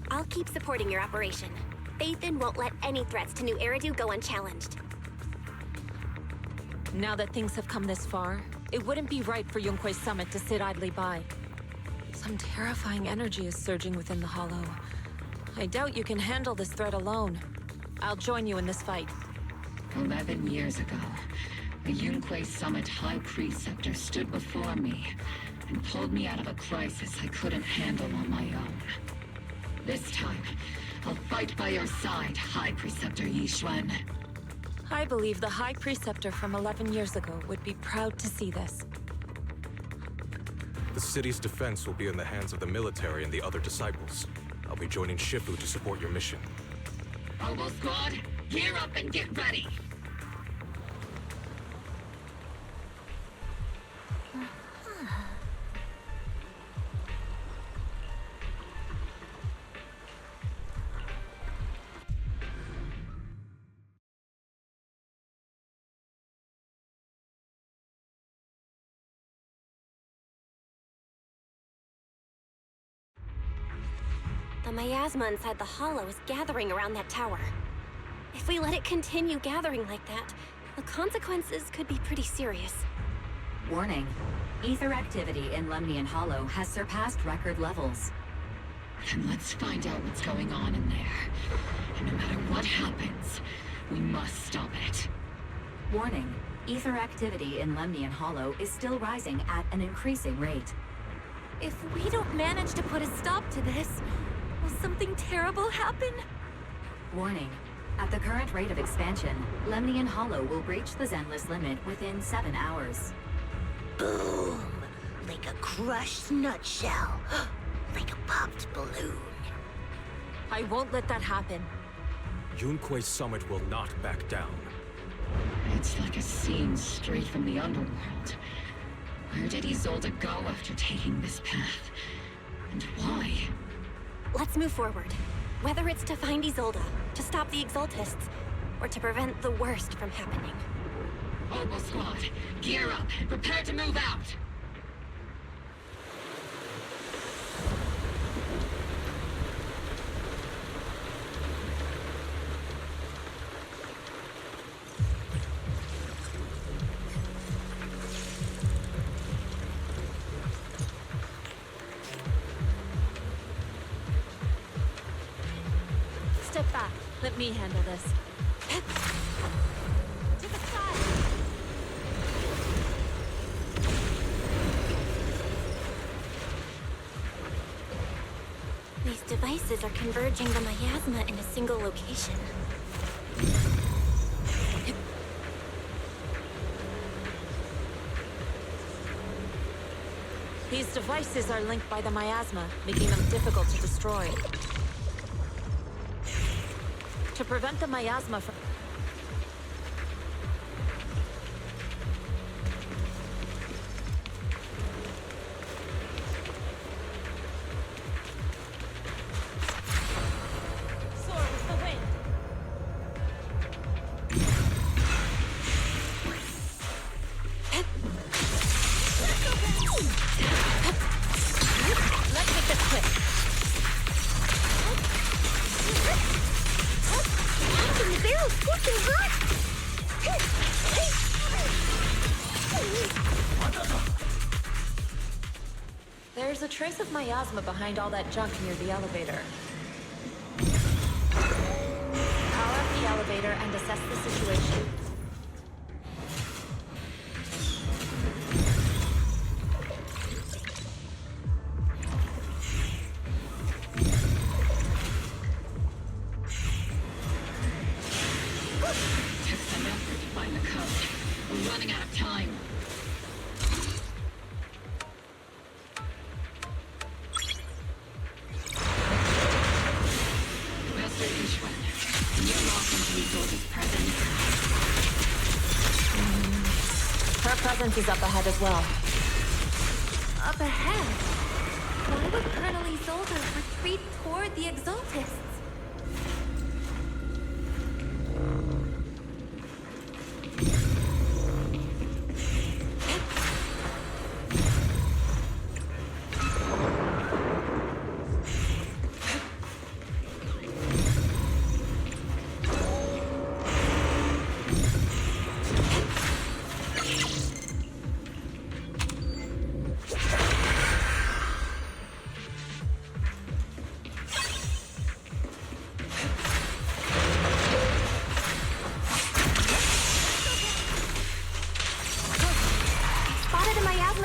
I'll keep supporting your operation. Phaethon won't let any threats to New Eridu go unchallenged. Now that things have come this far, it wouldn't be right for Yunque's summit to sit idly by. Some terrifying energy is surging within the Hollow. I doubt you can handle this threat alone. I'll join you in this fight. 11 years ago, the Yunque Summit High Preceptor stood before me and pulled me out of a crisis I couldn't handle on my own. This time, I'll fight by your side, High Preceptor Yixuan. I believe the High Preceptor from 11 years ago would be proud to see this. The city's defense will be in the hands of the military and the other disciples. I'll be joining Shifu to support your mission. Oboe Squad, gear up and get ready! The miasma inside the Hollow is gathering around that tower. If we let it continue gathering like that, the consequences could be pretty serious. Warning. Ether activity in Lemnian Hollow has surpassed record levels. Then let's find out what's going on in there. And no matter what happens, we must stop it. Warning. Ether activity in Lemnian Hollow is still rising at an increasing rate. If we don't manage to put a stop to this, will something terrible happen? Warning. At the current rate of expansion, Lemnian Hollow will breach the Zenless limit within 7 hours. Boom! Like a crushed nutshell. Like a popped balloon. I won't let that happen. Yunque's summit will not back down. It's like a scene straight from the underworld. Where did Isolde go after taking this path? And why? Let's move forward. Whether it's to find Isolde, to stop the Exaltists, or to prevent the worst from happening. Oboe Squad, gear up and prepare to move out! Step back. Let me handle this. To the side! These devices are converging the miasma in a single location. These devices are linked by the miasma, making them difficult to destroy. To prevent the miasma from... Soar with the wind! Let's make this quick! The barrel's scorching hot! There's a trace of miasma behind all that junk near the elevator. Power up the elevator and assess the situation. Took some effort to find the code. We're running out of time. defenses up ahead as well. Up ahead? Why would Colonel Isolde retreat toward the Exaltists?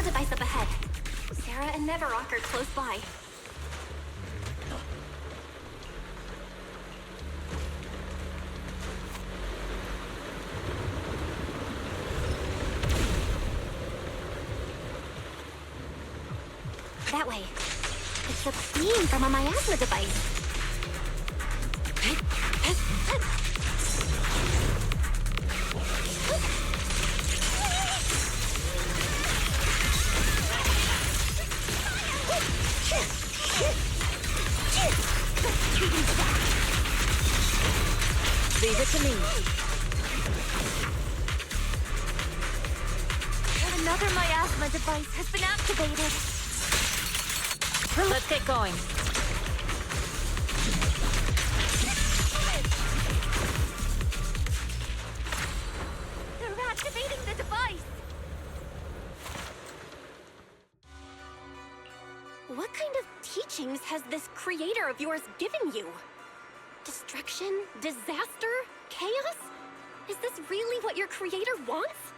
Device up ahead. Sarah and Neverrock are close by. That way. It's a beam from a miasma device. Leave it to me. Another miasma device has been activated. Let's get going. They're activating the device. What kind of teachings has this creator of yours given you? Destruction? Disaster? Chaos? Is this really what your creator wants?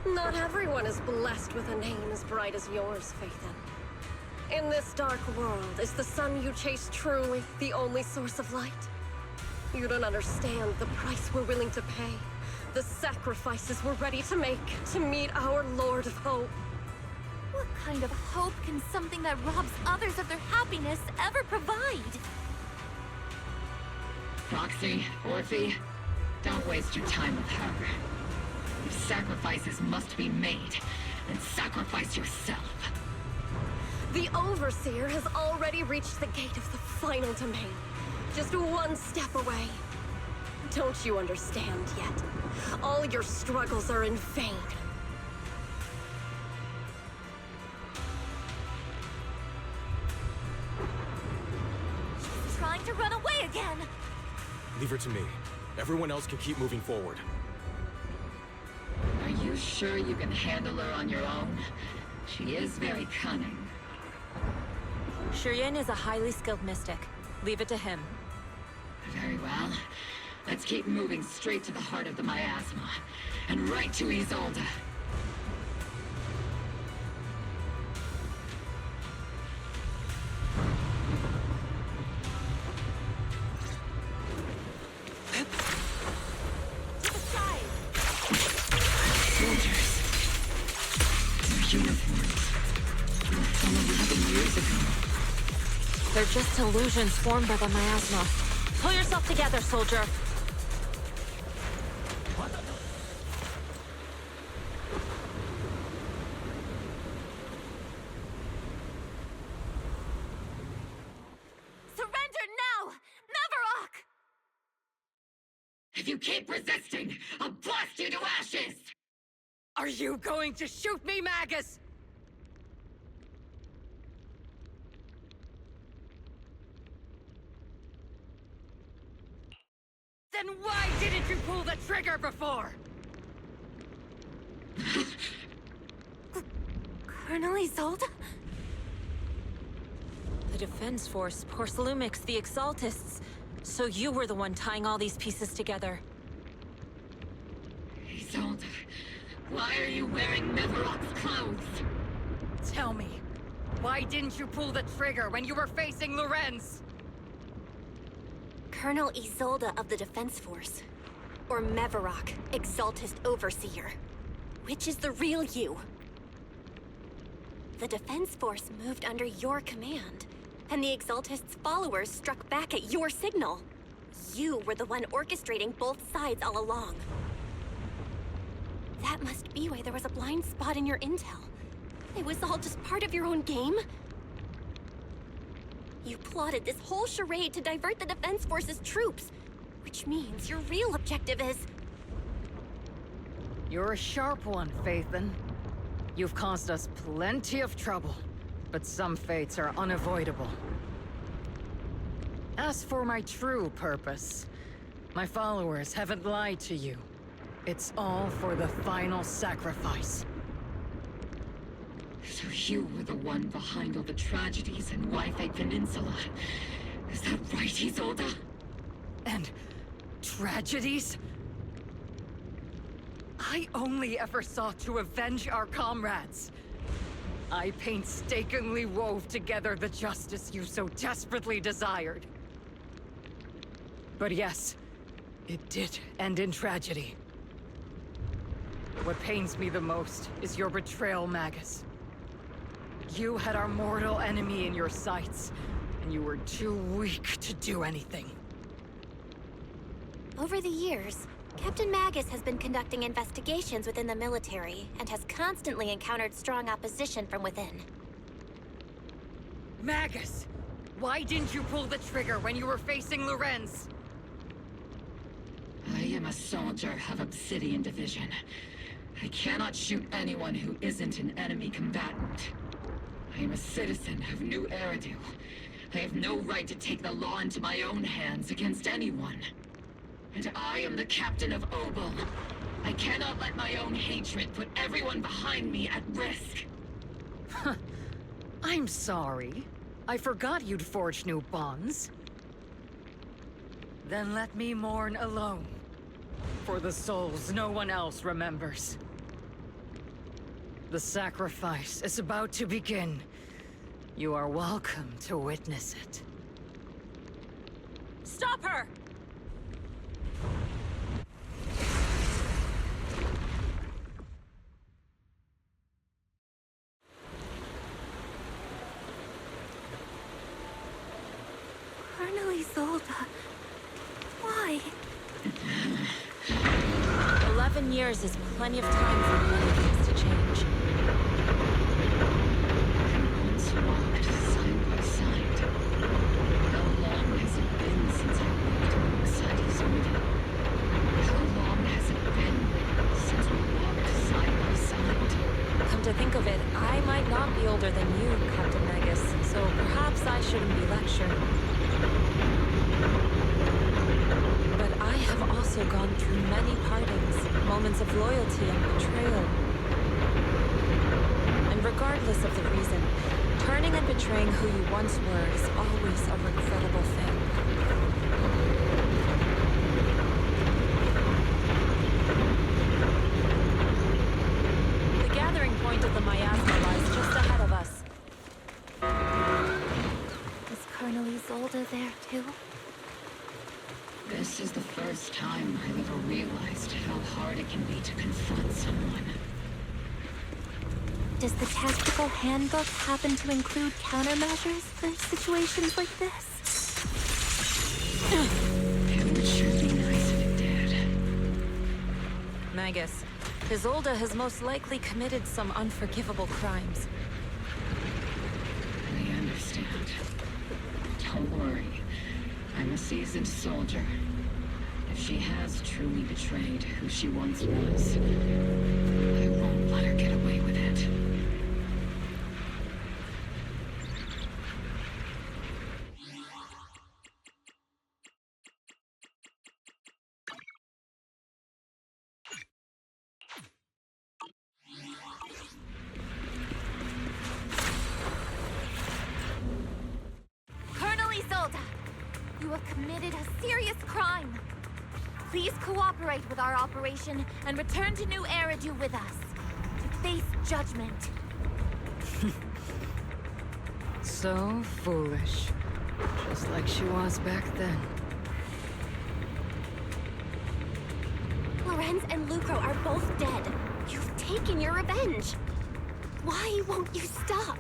Not everyone is blessed with a name as bright as yours, Phaethon. In this dark world, is the sun you chase truly the only source of light? You don't understand the price we're willing to pay, the sacrifices we're ready to make to meet our Lord of Hope. What kind of hope can something that robs others of their happiness ever provide? Roxy, Orphe, don't waste your time with her. If sacrifices must be made, then sacrifice yourself. The Overseer has already reached the gate of the final domain. Just one step away. Don't you understand yet? All your struggles are in vain. She's trying to run away again! Leave her to me. Everyone else can keep moving forward. Are you sure you can handle her on your own? She is very cunning. Shiryen is a highly skilled mystic. Leave it to him. Very well. Let's keep moving straight to the heart of the miasma, and right to Isolde. They're just illusions formed by the miasma. Pull yourself together, soldier. Surrender now! Neverrock! If you keep resisting, I'll blast you to ashes! Are you going to shoot me, Magus? Then why didn't you pull the trigger before? Colonel Isolde? The Defense Force, Porcelumix, the Exaltists. So you were the one tying all these pieces together. Isolde, why are you wearing Neverrock's clothes? Tell me, why didn't you pull the trigger when you were facing Lorenz? Colonel Isolde of the Defense Force. Or Neverrock, Exaltist Overseer. Which is the real you? The Defense Force moved under your command, and the Exaltist's followers struck back at your signal. You were the one orchestrating both sides all along. That must be why there was a blind spot in your intel. It was all just part of your own game? You plotted this whole charade to divert the Defense Force's troops, which means your real objective is... You're a sharp one, Phaethon. You've caused us plenty of trouble, but some fates are unavoidable. As for my true purpose, my followers haven't lied to you. It's all for the final sacrifice. So you were the one behind all the tragedies in Wi-Fi Peninsula. Is that right, Isolde? And tragedies? I only ever sought to avenge our comrades. I painstakingly wove together the justice you so desperately desired. But yes, it did end in tragedy. What pains me the most is your betrayal, Magus. You had our mortal enemy in your sights, and you were too weak to do anything. Over the years, Captain Magus has been conducting investigations within the military and has constantly encountered strong opposition from within. Magus! Why didn't you pull the trigger when you were facing Lorenz? I am a soldier of Obsidian Division. I cannot shoot anyone who isn't an enemy combatant. I am a citizen of New Eridu. I have no right to take the law into my own hands against anyone. And I am the captain of Obel. I cannot let my own hatred put everyone behind me at risk. I'm sorry. I forgot you'd forged new bonds. Then let me mourn alone. For the souls no one else remembers. The sacrifice is about to begin. You are welcome to witness it. Stop her! Colonel Isolde, why? 11 years is plenty of time for many things to change. Once walked side by side. How long has it been since I walked alongside Isolde? How long has it been since we walked side by side? Come to think of it, I might not be older than you, Captain Magus, so perhaps I shouldn't be lectured. But I have also gone through many partings, moments of loyalty and betrayal. And regardless of the reason, turning and betraying who you once were is always a regrettable thing. The gathering point of the miasma lies just ahead of us. Is Colonel Isolde there too? This is the first time I've ever realized how hard it can be to confront someone. Does the tactical handbook happen to include countermeasures for situations like this? It would sure be nice if it did. Magus, Isolde has most likely committed some unforgivable crimes. I understand. Don't worry. I'm a seasoned soldier. If she has truly betrayed who she once was, I won't let her get away with it. Colonel Isolde, you have committed a serious crime. Please cooperate with our operation and return to New Eridu with us to face judgment. So foolish. Just like she was back then. Lorenz and Lucro are both dead. You've taken your revenge. Why won't you stop?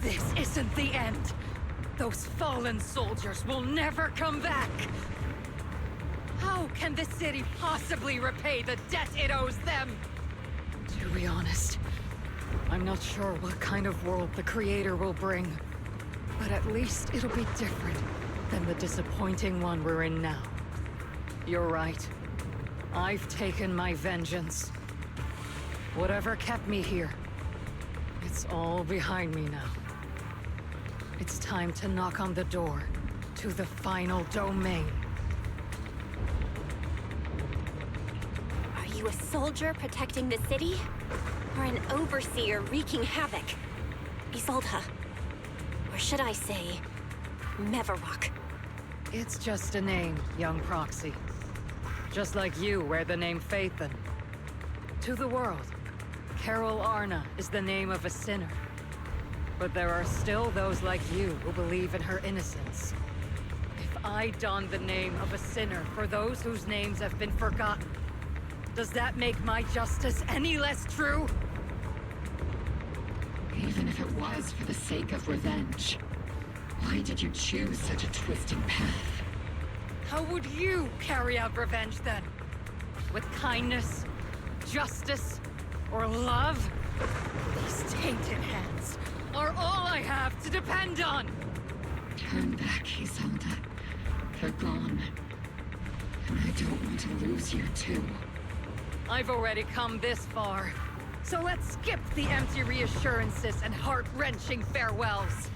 This isn't the end. Those fallen soldiers will never come back. How can the city possibly repay the debt it owes them? To be honest, I'm not sure what kind of world the Creator will bring. But at least it'll be different than the disappointing one we're in now. You're right. I've taken my vengeance. Whatever kept me here, it's all behind me now. It's time to knock on the door to the final domain. Are you a soldier protecting the city? Or an overseer wreaking havoc? Isolde. Or should I say, Mevarok? It's just a name, young proxy. Just like you wear the name Phaethon. To the world, Carol Arna is the name of a sinner. But there are still those like you who believe in her innocence. If I don the name of a sinner for those whose names have been forgotten, does that make my justice any less true? Even if it was for the sake of revenge, why did you choose such a twisted path? How would you carry out revenge then? With kindness, justice, or love? These tainted hands are all I have to depend on! Turn back, Isolde. They're gone. And I don't want to lose you too. I've already come this far. So let's skip the empty reassurances and heart-wrenching farewells.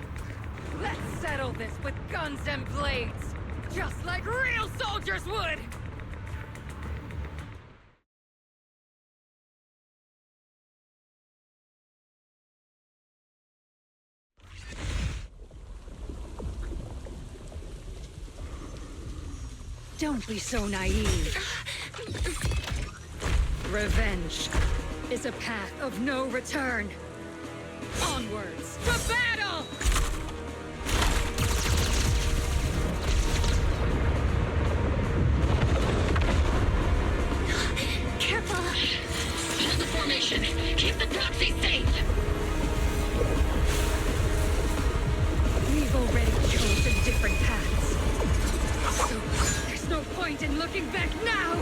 Let's settle this with guns and blades, just like real soldiers would! Don't be so naive. Revenge is a path of no return. Onwards to battle! Careful! Hold the formation! Keep the proxy safe! We've already chosen different paths. So there's no point in looking back now!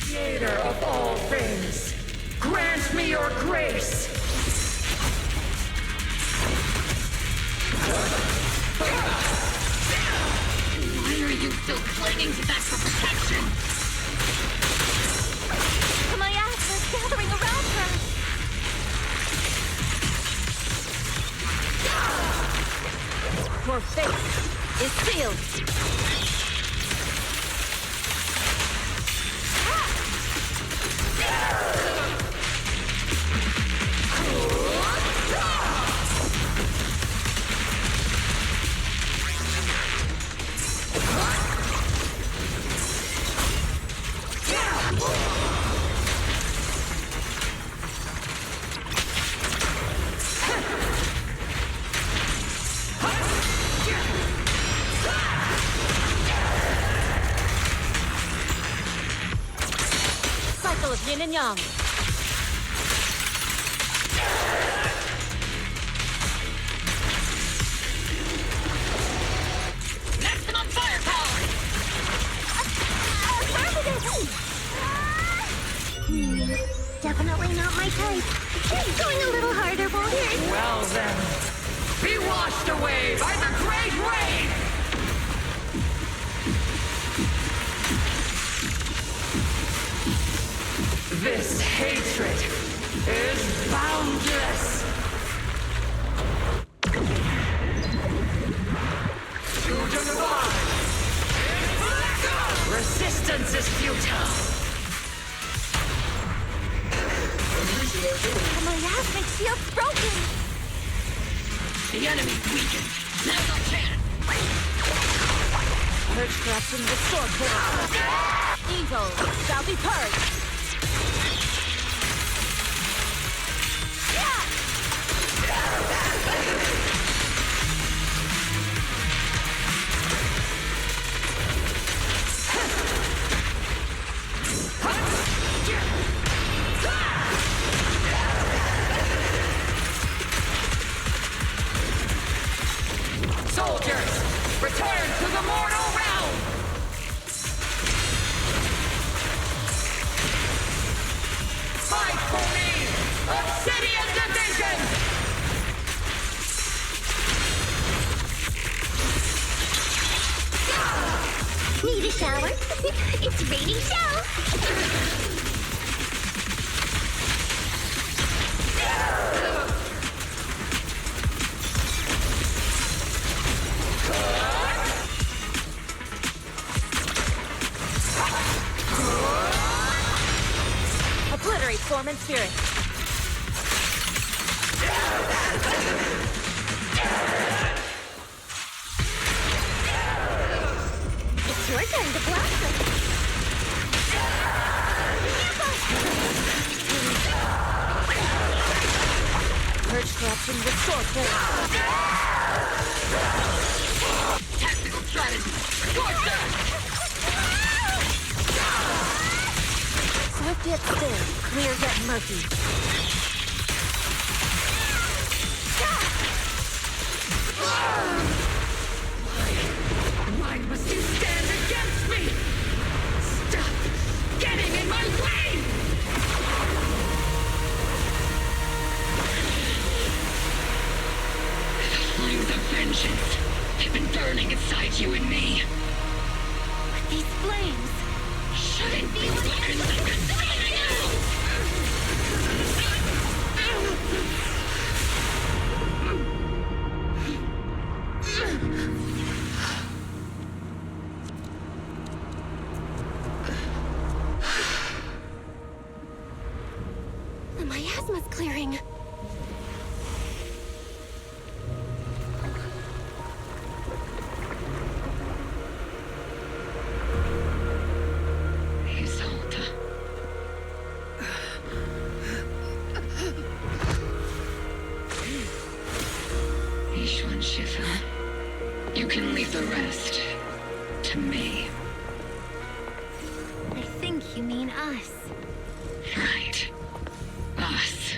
Creator of all things, grant me your grace! Why are you still clinging to that for protection? My ashes gathering around her! Your fate is sealed! Cycle of yin and yang. Maximum firepower! Definitely not my type. Going a little harder won't hurt. Well then, be washed away by the great rain! This hatred is boundless! To The miasmic shield's broken! The enemy's weakened. Now's our chance! Purge corruption, restore chaos. Evil shall be purged! Soldiers, return to the mortal realm! Fight for me! Obsidian Division! Need a shower? It's raining show! Obliterate form and spirit. It's your turn to blossom! Purge corruption, restore chaos. Tactical strategy! Torture! Swift yet still, clear yet murky. Why must you stand against me? Stop getting in my way! The flames of vengeance have been burning inside you and me. But these flames Shouldn't be looking like a thing! The miasma's clearing. Isolde. Ishwan Shifa. You can leave the rest to me. I think you mean us. Right. Us.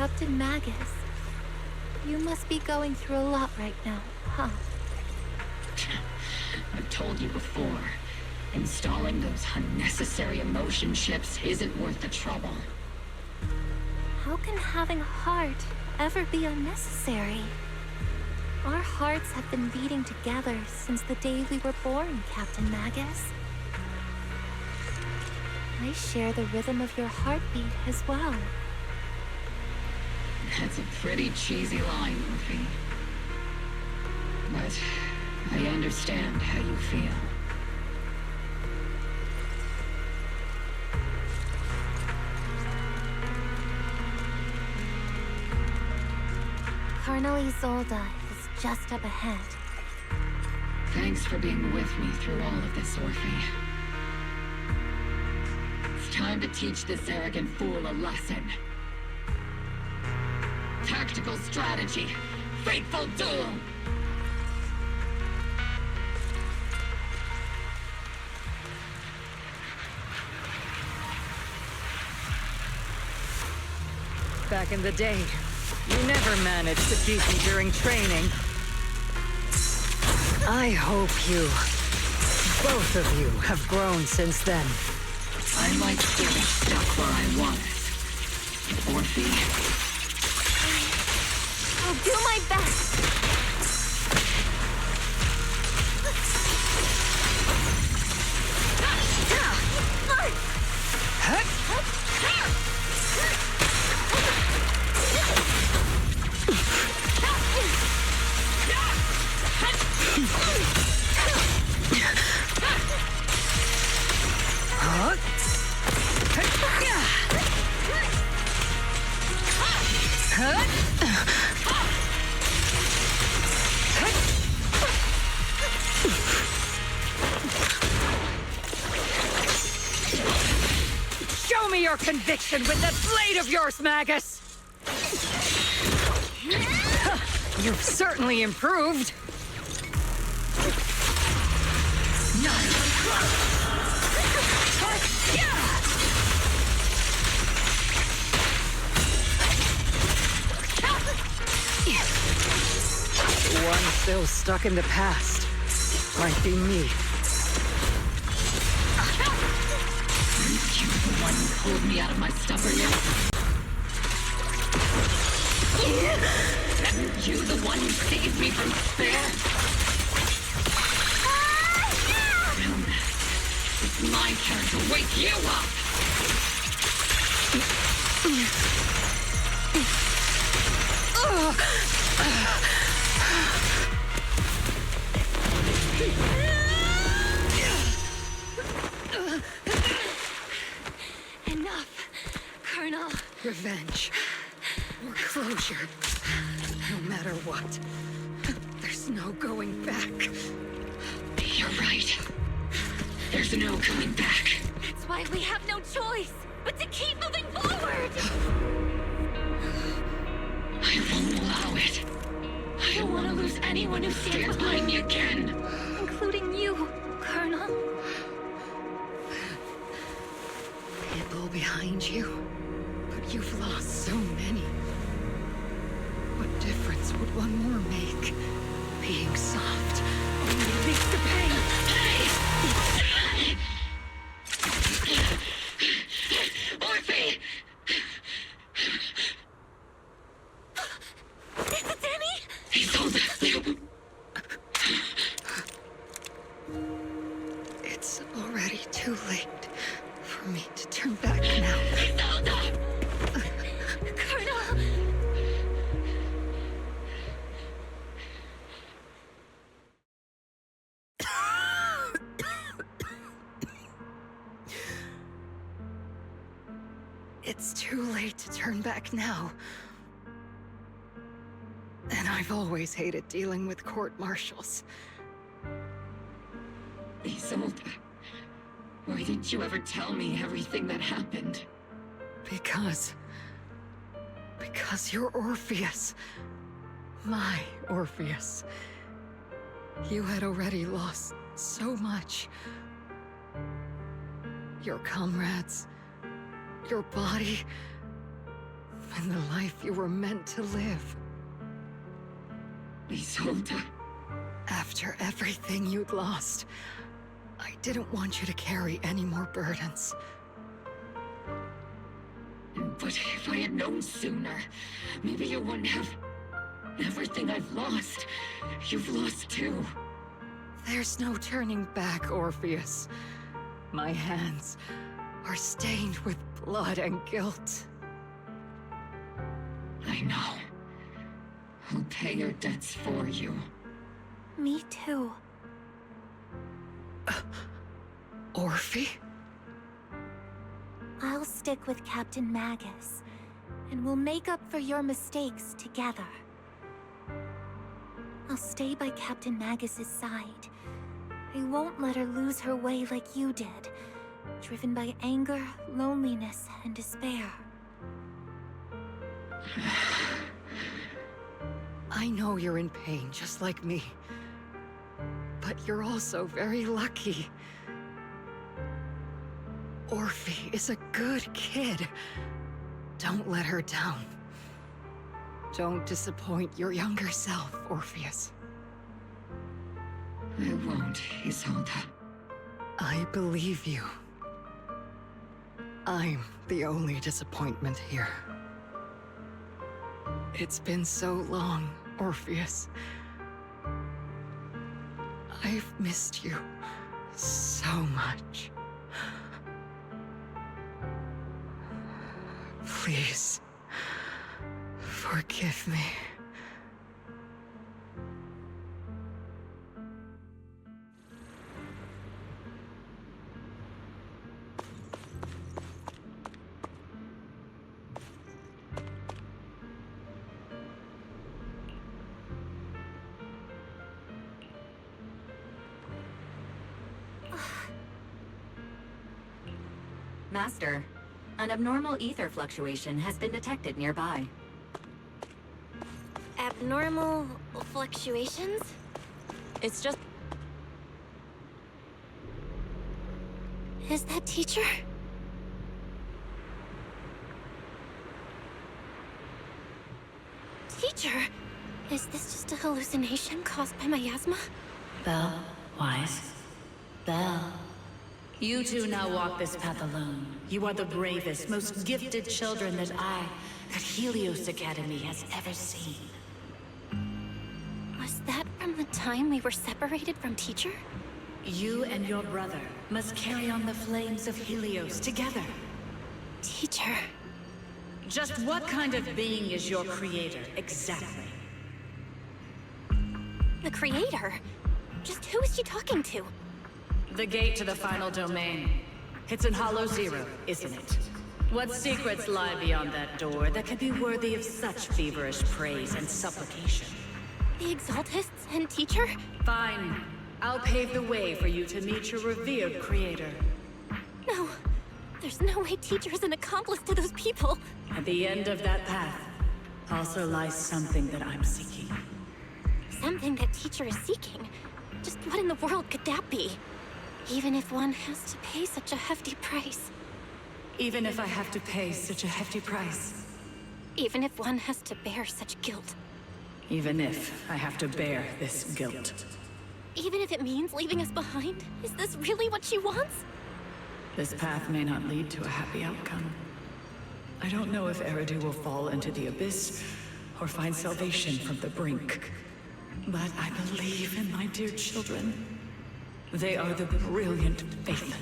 Captain Magus, you must be going through a lot right now, huh? I've told you before, installing those unnecessary emotion chips isn't worth the trouble. How can having a heart ever be unnecessary? Our hearts have been beating together since the day we were born, Captain Magus. I share the rhythm of your heartbeat as well. That's a pretty cheesy line, Murphy. But I understand how you feel. Colonel Isolde is just up ahead. Thanks for being with me through all of this, Orphe. It's time to teach this arrogant fool a lesson. Tactical strategy. Fateful duel. Back in the day, you never managed to beat me during training. I hope you, both of you, have grown since then. I might still be stuck where I was. Orphe. I'll do my best. Show me your conviction with that blade of yours, Magus! You've certainly improved. One still stuck in the past. Might be me. You're the one who pulled me out of my stubbornness. And you the one who saved me from despair. It's my turn to wake you up. Enough, Colonel. Revenge. Or closure. No matter what. There's no going back. You're right. There's no coming back. That's why we have no choice but to keep moving forward. I won't allow it. I don't want to lose anyone who stands behind me again. Including you, Colonel. People behind you. But you've lost so many. What difference would one more make? Being soft only leads to pain. Orphe! Is it Danny? Isolde! It's already too late for me to turn back now. Isolde! Colonel! It's too late to turn back now. And I've always hated dealing with court-martials. Isolde, why didn't you ever tell me everything that happened? Because you're Orpheus. My Orpheus. You had already lost so much. Your comrades, your body, in the life you were meant to live. Isolde. After everything you'd lost, I didn't want you to carry any more burdens. But if I had known sooner, maybe you wouldn't have... Everything I've lost, you've lost too. There's no turning back, Orpheus. My hands are stained with blood and guilt. I know. I'll pay your debts for you. Me too. Orphe? I'll stick with Captain Magus, and we'll make up for your mistakes together. I'll stay by Captain Magus's side. I won't let her lose her way like you did, driven by anger, loneliness, and despair. I know you're in pain, just like me. But you're also very lucky. Orphe is a good kid. Don't let her down. Don't disappoint your younger self, Orpheus. I won't, Isolde. I believe you. I'm the only disappointment here. It's been so long, Orpheus. I've missed you so much. Please, forgive me. Master, an abnormal ether fluctuation has been detected nearby. Abnormal fluctuations? It's just... Is that teacher? Teacher? Is this just a hallucination caused by miasma? Belle, Wise. Belle. You two now walk this path alone. You are the bravest, most gifted children that Helios Academy has ever seen. Was that from the time we were separated from teacher? You and your brother must carry on the flames of Helios together. Teacher. Just what kind of being is your creator, exactly? The creator? Just who is she talking to? The gate to the final domain. It's in Hollow Zero, isn't it? What secrets lie beyond that door that could be worthy of such feverish praise and supplication? The Exaltists and teacher? Fine. I'll pave the way for you to meet your revered creator. No. There's no way teacher is an accomplice to those people. At the end of that path also lies something that I'm seeking. Something that teacher is seeking? Just what in the world could that be? Even if one has to pay such a hefty price. Even if I have to pay such a hefty price. Even if one has to bear such guilt. Even if I have to bear this guilt. Even if it means leaving us behind? Is this really what she wants? This path may not lead to a happy outcome. I don't know if Eridu will fall into the abyss or find salvation from the brink. But I believe in my dear children. They are the brilliant Phaethon.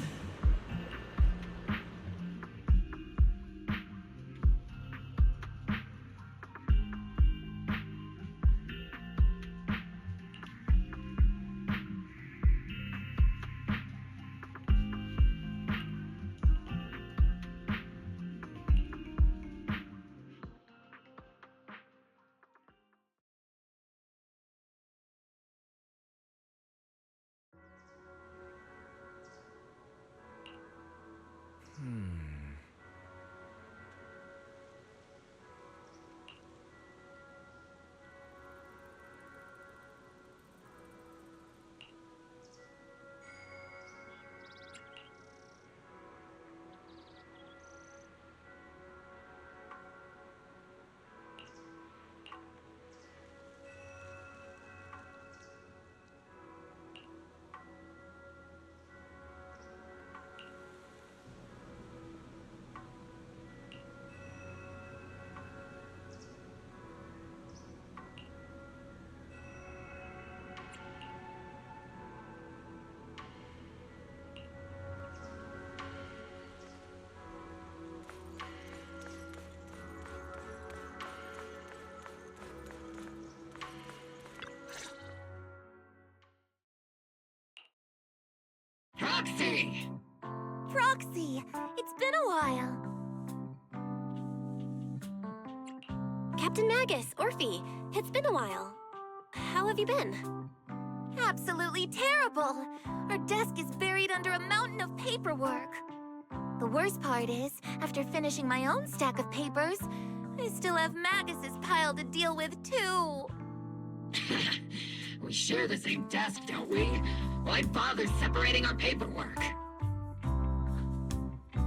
Orphe! Proxy, it's been a while. Captain Magus, Orphe, it's been a while. How have you been? Absolutely terrible. Our desk is buried under a mountain of paperwork. The worst part is, after finishing my own stack of papers, I still have Magus's pile to deal with too. We share the same desk, don't we? Why bother separating our paperwork?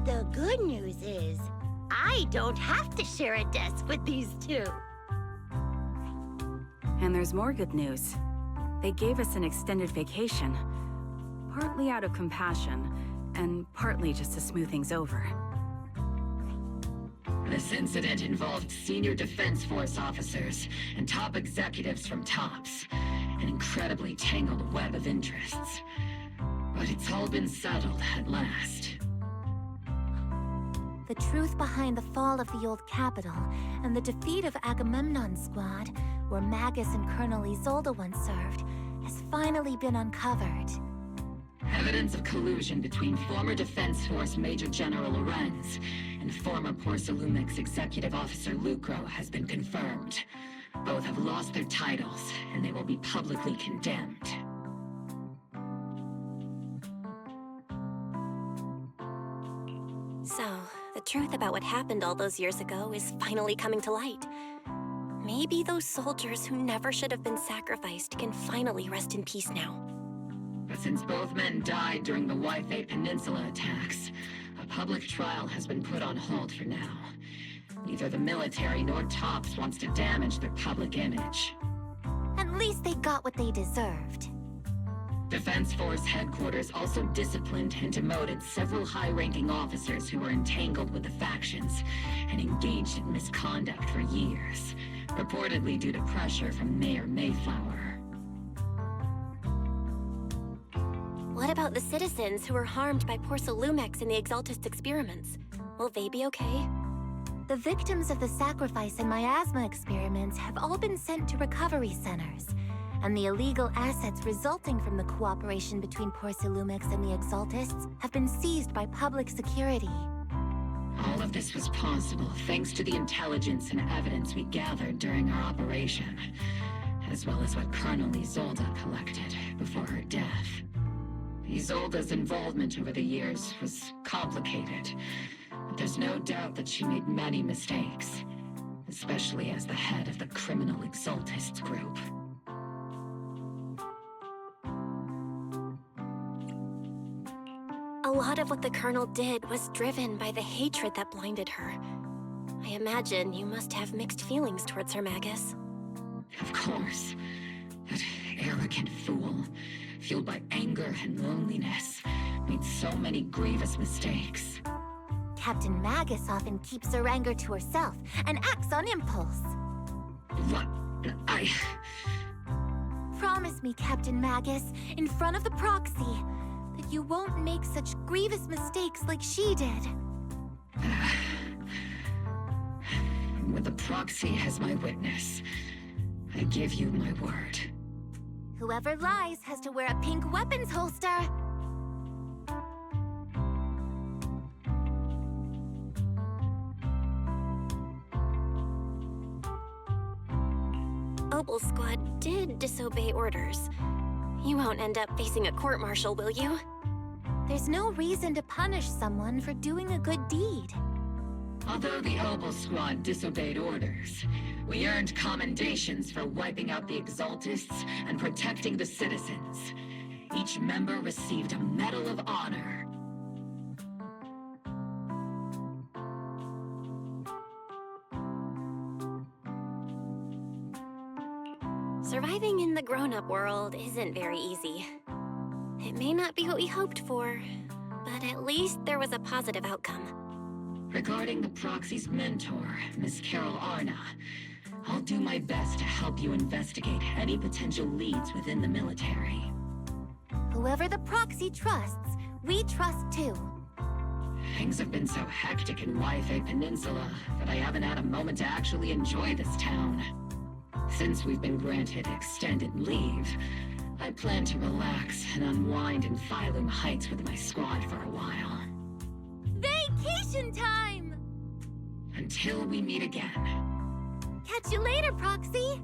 The good news is, I don't have to share a desk with these two. And there's more good news. They gave us an extended vacation, partly out of compassion, and partly just to smooth things over. This incident involved senior Defense Force officers and top executives from TOPS, an incredibly tangled web of interests. But it's all been settled at last. The truth behind the fall of the old capital and the defeat of Agamemnon's squad, where Magus and Colonel Isolde once served, has finally been uncovered. Evidence of collusion between former Defense Force Major General Lorenz and former Porcelumix Executive Officer Lucro has been confirmed. Both have lost their titles, and they will be publicly condemned. So, the truth about what happened all those years ago is finally coming to light. Maybe those soldiers who never should have been sacrificed can finally rest in peace now. But since both men died during the Wi-Fi Peninsula attacks, a public trial has been put on hold for now. Neither the military nor TOPS wants to damage their public image. At least they got what they deserved. Defense Force headquarters also disciplined and demoted several high-ranking officers who were entangled with the factions and engaged in misconduct for years, reportedly due to pressure from Mayor Mayflower. What about the citizens who were harmed by Porcelumix in the Exaltist experiments? Will they be okay? The victims of the sacrifice and miasma experiments have all been sent to recovery centers, and the illegal assets resulting from the cooperation between Porcelumix and the Exaltists have been seized by public security. All of this was possible thanks to the intelligence and evidence we gathered during our operation, as well as what Colonel Isolde collected before her death. Isolde's involvement over the years was complicated, but there's no doubt that she made many mistakes, especially as the head of the criminal Exaltists group. A lot of what the Colonel did was driven by the hatred that blinded her. I imagine you must have mixed feelings towards her, Magus. Of course. That arrogant fool, fueled by anger and loneliness, made so many grievous mistakes. Captain Magus often keeps her anger to herself and acts on impulse. What? Promise me, Captain Magus, in front of the proxy, that you won't make such grievous mistakes like she did. With the proxy as my witness, I give you my word. Whoever lies has to wear a pink weapons holster. Obel Squad did disobey orders. You won't end up facing a court-martial, will you? There's no reason to punish someone for doing a good deed. Although the Obel Squad disobeyed orders, we earned commendations for wiping out the Exaltists and protecting the citizens. Each member received a Medal of Honor. Surviving in the grown-up world isn't very easy. It may not be what we hoped for, but at least there was a positive outcome. Regarding the proxy's mentor, Miss Carol Arna, I'll do my best to help you investigate any potential leads within the military. Whoever the proxy trusts, we trust too. Things have been so hectic in Wi-Fi Peninsula that I haven't had a moment to actually enjoy this town. Since we've been granted extended leave, I plan to relax and unwind in Phylum Heights with my squad for a while. Vacation time! Until we meet again. Catch you later, Proxy!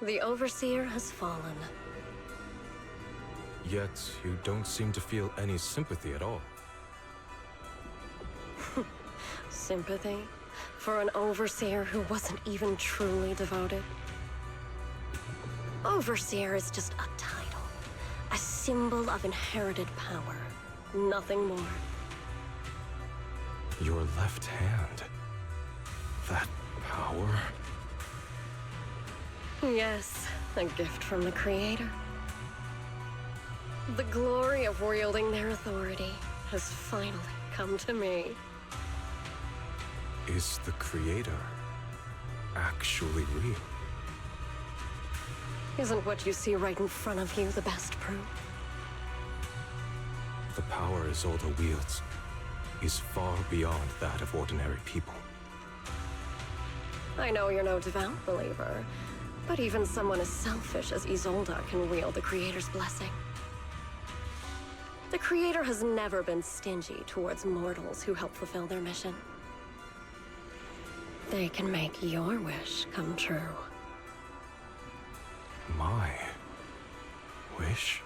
The Overseer has fallen. Yet, you don't seem to feel any sympathy at all. Sympathy? For an Overseer who wasn't even truly devoted? Overseer is just a title. A symbol of inherited power. Nothing more. Your left hand. That power? Yes, a gift from the Creator. The glory of wielding their authority has finally come to me. Is the Creator actually real? Isn't what you see right in front of you the best proof? The power Isolde wields is far beyond that of ordinary people. I know you're no devout believer, but even someone as selfish as Isolde can wield the Creator's blessing. The Creator has never been stingy towards mortals who help fulfill their mission. They can make your wish come true. My wish?